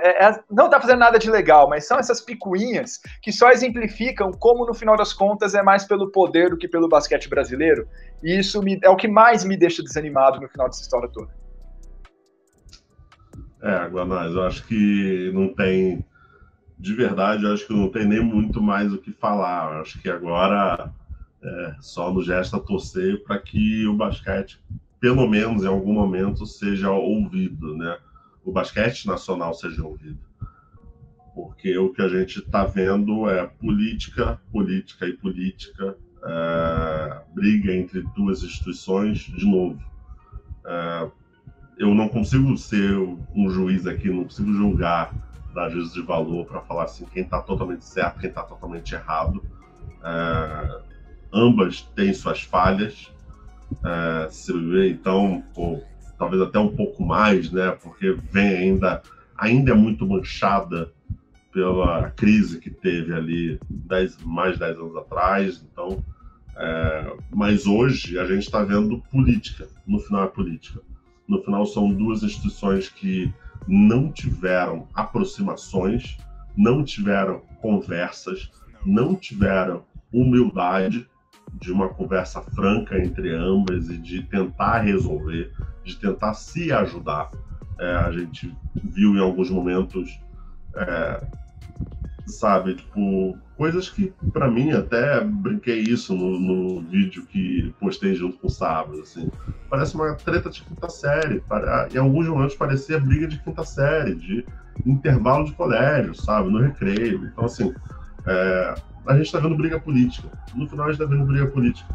não tá fazendo nada de legal, mas são essas picuinhas que só exemplificam como, no final das contas, é mais pelo poder do que pelo basquete brasileiro, e isso é o que mais me deixa desanimado no final dessa história toda. Guanais, eu acho que não tem, de verdade, eu acho que não tem nem muito mais o que falar. Eu acho que agora só nos resta torcer para que o basquete, pelo menos em algum momento, seja ouvido, né? O basquete nacional seja ouvido. Porque o que a gente está vendo é política, briga entre duas instituições de novo. Eu não consigo ser um juiz aqui, não consigo julgar, dar juízo de valor para falar assim quem está totalmente certo, quem está totalmente errado. Ambas têm suas falhas, então, talvez até um pouco mais, né? Porque vem ainda é muito manchada pela crise que teve ali mais de 10 anos atrás. Então, mas hoje a gente está vendo política, no final é política. No final são duas instituições que não tiveram aproximações, não tiveram conversas, não tiveram humildade de uma conversa franca entre ambas e de tentar resolver, de tentar se ajudar. A gente viu em alguns momentos, sabe, tipo, coisas que, para mim, até brinquei isso no vídeo que postei junto com o Sábio, assim, parece uma treta de quinta série, em alguns momentos parecia briga de quinta série, de intervalo de colégio, sabe, no recreio. Então, assim, a gente está vendo briga política. No final, a gente está vendo briga política.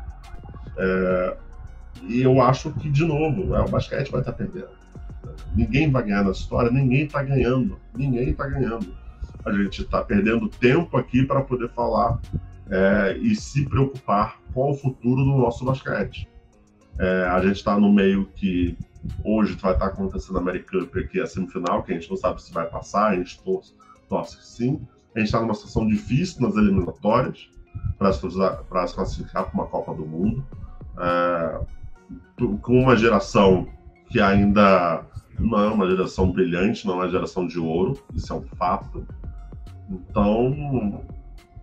E eu acho que, de novo, o basquete vai estar perdendo. Ninguém vai ganhar nessa história, ninguém está ganhando. A gente está perdendo tempo aqui para poder falar e se preocupar com o futuro do nosso basquete. A gente está no meio que hoje vai estar acontecendo a AmeriCup aqui, a semifinal, que a gente não sabe se vai passar, a gente torce que sim. A gente está numa situação difícil nas eliminatórias para se classificar para uma Copa do Mundo, com uma geração que ainda não é uma geração brilhante, não é uma geração de ouro, isso é um fato. Então,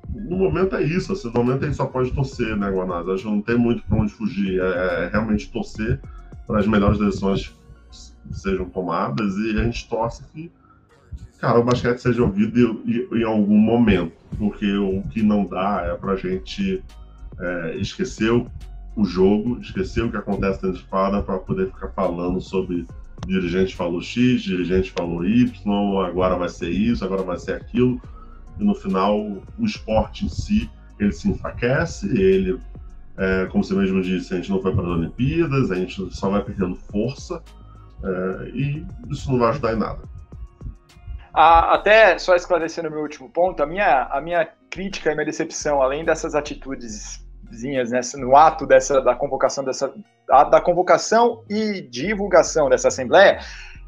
no momento é isso, assim, no momento a gente só pode torcer, né, Guanás? Acho que não tem muito para onde fugir, realmente torcer para as melhores decisões sejam tomadas, e a gente torce que, cara, o basquete seja ouvido em algum momento, porque o que não dá é para a gente esquecer o jogo, esquecer o que acontece dentro de quadra para poder ficar falando sobre dirigente falou X, dirigente falou Y, agora vai ser isso, agora vai ser aquilo, e no final o esporte em si, ele se enfraquece, ele, como você mesmo disse, a gente não foi para as Olimpíadas, a gente só vai perdendo força, e isso não vai ajudar em nada. Até só esclarecendo o meu último ponto, a minha crítica e minha decepção, além dessas atitudes, né, no ato da convocação e divulgação dessa assembleia,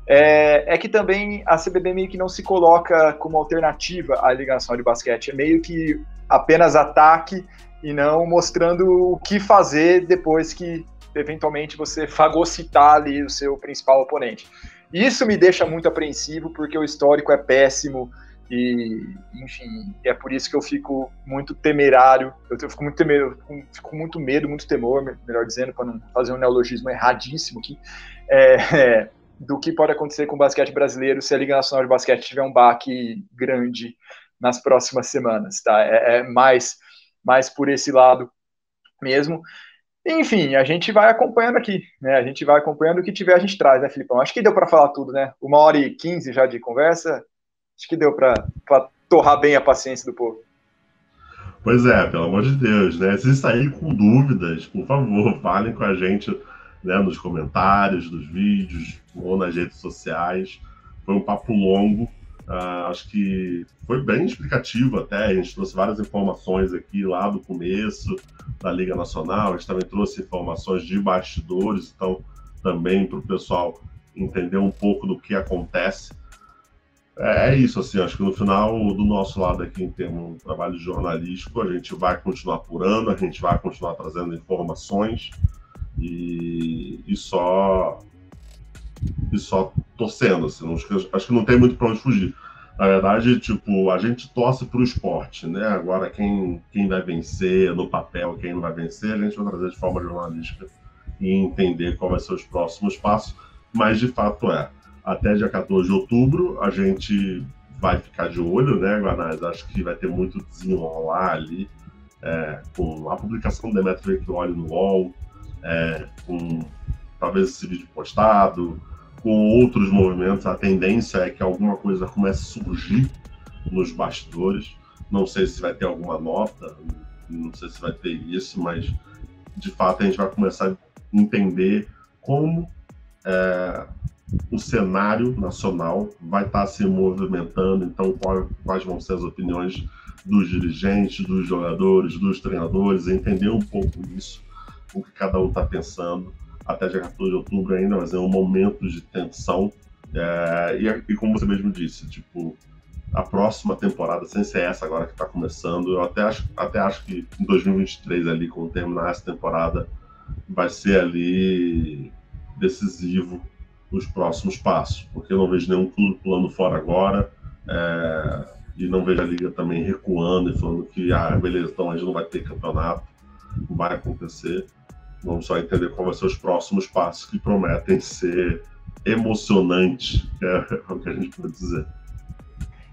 é que também a CBB meio que não se coloca como alternativa à Liga Nacional de Basquete, é meio que apenas ataque e não mostrando o que fazer depois que eventualmente você fagocitar ali o seu principal oponente. Isso me deixa muito apreensivo, porque o histórico é péssimo e, enfim, é por isso que eu fico muito temerário, fico com muito medo, muito temor, melhor dizendo, para não fazer um neologismo erradíssimo aqui, do que pode acontecer com o basquete brasileiro se a Liga Nacional de Basquete tiver um baque grande nas próximas semanas, tá? Mais por esse lado mesmo. Enfim, a gente vai acompanhando aqui, né? A gente vai acompanhando o que tiver, a gente traz, né, Filipão? Acho que deu para falar tudo, né? 1h15 já de conversa. Acho que deu para torrar bem a paciência do povo. Pois é, pelo amor de Deus, né? Se saírem com dúvidas, por favor, falem com a gente, né, nos comentários dos vídeos ou nas redes sociais. Foi um papo longo, acho que foi bem explicativo até. A gente trouxe várias informações aqui lá do começo da Liga Nacional, a gente também trouxe informações de bastidores, então também para o pessoal entender um pouco do que acontece. É isso, assim, acho que no final, do nosso lado aqui, em termos de trabalho jornalístico, a gente vai continuar apurando, a gente vai continuar trazendo informações e só torcendo, assim, acho que não tem muito para onde fugir. Na verdade, tipo, a gente torce para o esporte, né? Agora, quem vai vencer no papel, quem não vai vencer, a gente vai trazer de forma jornalística e entender qual vai ser os próximos passos, mas de fato até dia 14 de outubro, a gente vai ficar de olho, né, Guanais? Acho que vai ter muito desenrolar ali, com a publicação do Demetrio Vecchioli no UOL, com talvez esse vídeo postado, com outros movimentos. A tendência é que alguma coisa comece a surgir nos bastidores. Não sei se vai ter alguma nota, não sei se vai ter isso, mas de fato a gente vai começar a entender como o cenário nacional vai estar se movimentando, então quais vão ser as opiniões dos dirigentes, dos jogadores, dos treinadores, entender um pouco isso, o que cada um está pensando. Até dia 14 de outubro ainda, mas é um momento de tensão, e como você mesmo disse, tipo, a próxima temporada, sem ser essa agora que está começando, eu até acho que em 2023 ali, quando terminar essa temporada, vai ser ali decisivo os próximos passos, porque eu não vejo nenhum clube pulando fora agora, e não vejo a Liga também recuando e falando que, beleza, então a gente não vai ter campeonato, não vai acontecer. Vamos só entender quais vão ser os próximos passos, que prometem ser emocionantes, é o que a gente pode dizer.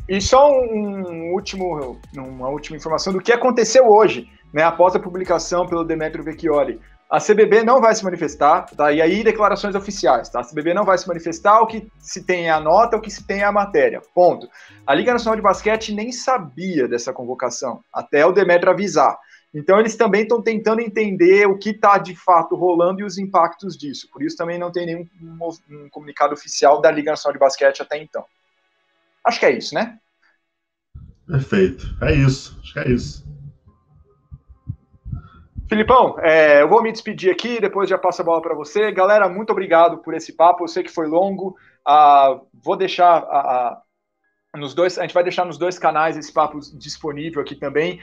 E só uma última informação do que aconteceu hoje, né, após a publicação pelo Demetrio Vecchioli. A CBB não vai se manifestar, tá? E aí declarações oficiais, tá? A CBB não vai se manifestar, o que se tem é a nota, o que se tem é a matéria, ponto. A Liga Nacional de Basquete nem sabia dessa convocação, até o Demetrio avisar. Então eles também estão tentando entender o que está de fato rolando e os impactos disso. Por isso também não tem nenhum comunicado oficial da Liga Nacional de Basquete até então. Acho que é isso, né? Perfeito. É isso. Acho que é isso. Filipão, eu vou me despedir aqui, depois já passo a bola para você. Galera, muito obrigado por esse papo. Eu sei que foi longo. Vou deixar a gente vai deixar nos dois canais esse papo disponível aqui também.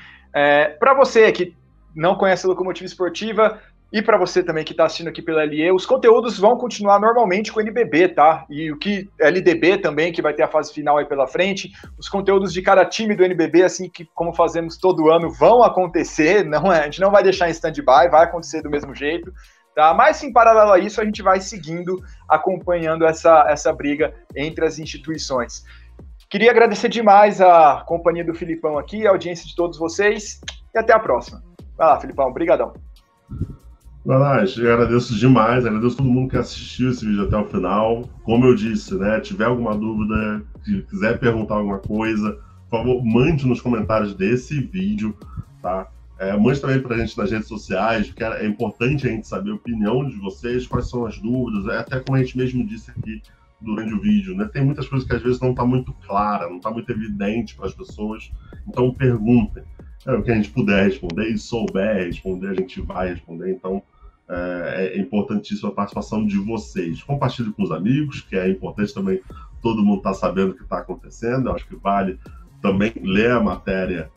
Para você que não conhece a Locomotiva Esportiva e para você também que está assistindo aqui pela LE, os conteúdos vão continuar normalmente com o NBB, tá? E o que LDB também, que vai ter a fase final aí pela frente. Os conteúdos de cada time do NBB, assim que como fazemos todo ano, vão acontecer. A gente não vai deixar em stand-by, vai acontecer do mesmo jeito. Tá? Mas, em paralelo a isso, a gente vai seguindo, acompanhando essa briga entre as instituições. Queria agradecer demais a companhia do Filipão aqui, a audiência de todos vocês, e até a próxima. Vai lá, Filipão, brigadão. Guanais, eu agradeço demais, agradeço todo mundo que assistiu esse vídeo até o final. Como eu disse, né, tiver alguma dúvida, se quiser perguntar alguma coisa, por favor, mande nos comentários desse vídeo, tá? Mande também pra gente nas redes sociais, porque é importante a gente saber a opinião de vocês, quais são as dúvidas, até como a gente mesmo disse aqui durante o vídeo, né? Tem muitas coisas que às vezes não está muito clara, não está muito evidente para as pessoas, então perguntem. O que a gente puder responder e souber responder, a gente vai responder. Então é importantíssima a participação de vocês. Compartilhe com os amigos, que é importante também todo mundo estar sabendo o que está acontecendo. Eu acho que vale também ler a matéria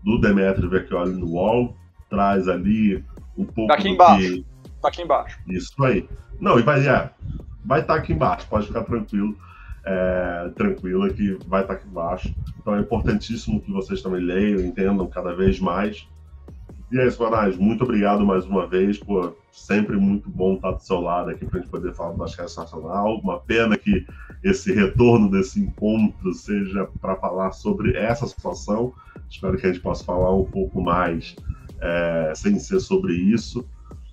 do Demetrio Vecchioli no UOL, traz ali um pouco tá aqui embaixo. Tá aqui embaixo. Isso aí. Não, e vai estar aqui embaixo, pode ficar tranquilo. Tranquila que vai estar aqui embaixo. Então é importantíssimo que vocês também leiam, entendam cada vez mais. E é isso, Guanais, muito obrigado mais uma vez, pô, sempre muito bom estar do seu lado aqui para a gente poder falar do basquete nacional. Uma pena que esse retorno desse encontro seja para falar sobre essa situação. Espero que a gente possa falar um pouco mais sem ser sobre isso.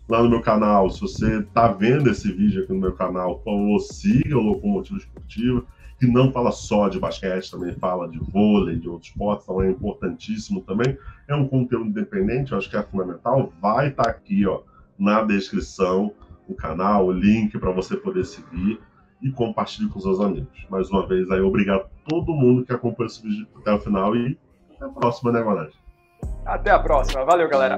lá no meu canal. Se você está vendo esse vídeo aqui no meu canal, por favor, siga o Locomotiva Esportiva, que não fala só de basquete, também fala de vôlei, de outros esportes, então é importantíssimo também. É um conteúdo independente, eu acho que é fundamental. Vai estar aqui, ó, na descrição, o canal, o link para você poder seguir e compartilhe com seus amigos. Mais uma vez, aí, obrigado a todo mundo que acompanhou esse vídeo até o final e até a próxima, né, Guanais? Até a próxima. Valeu, galera.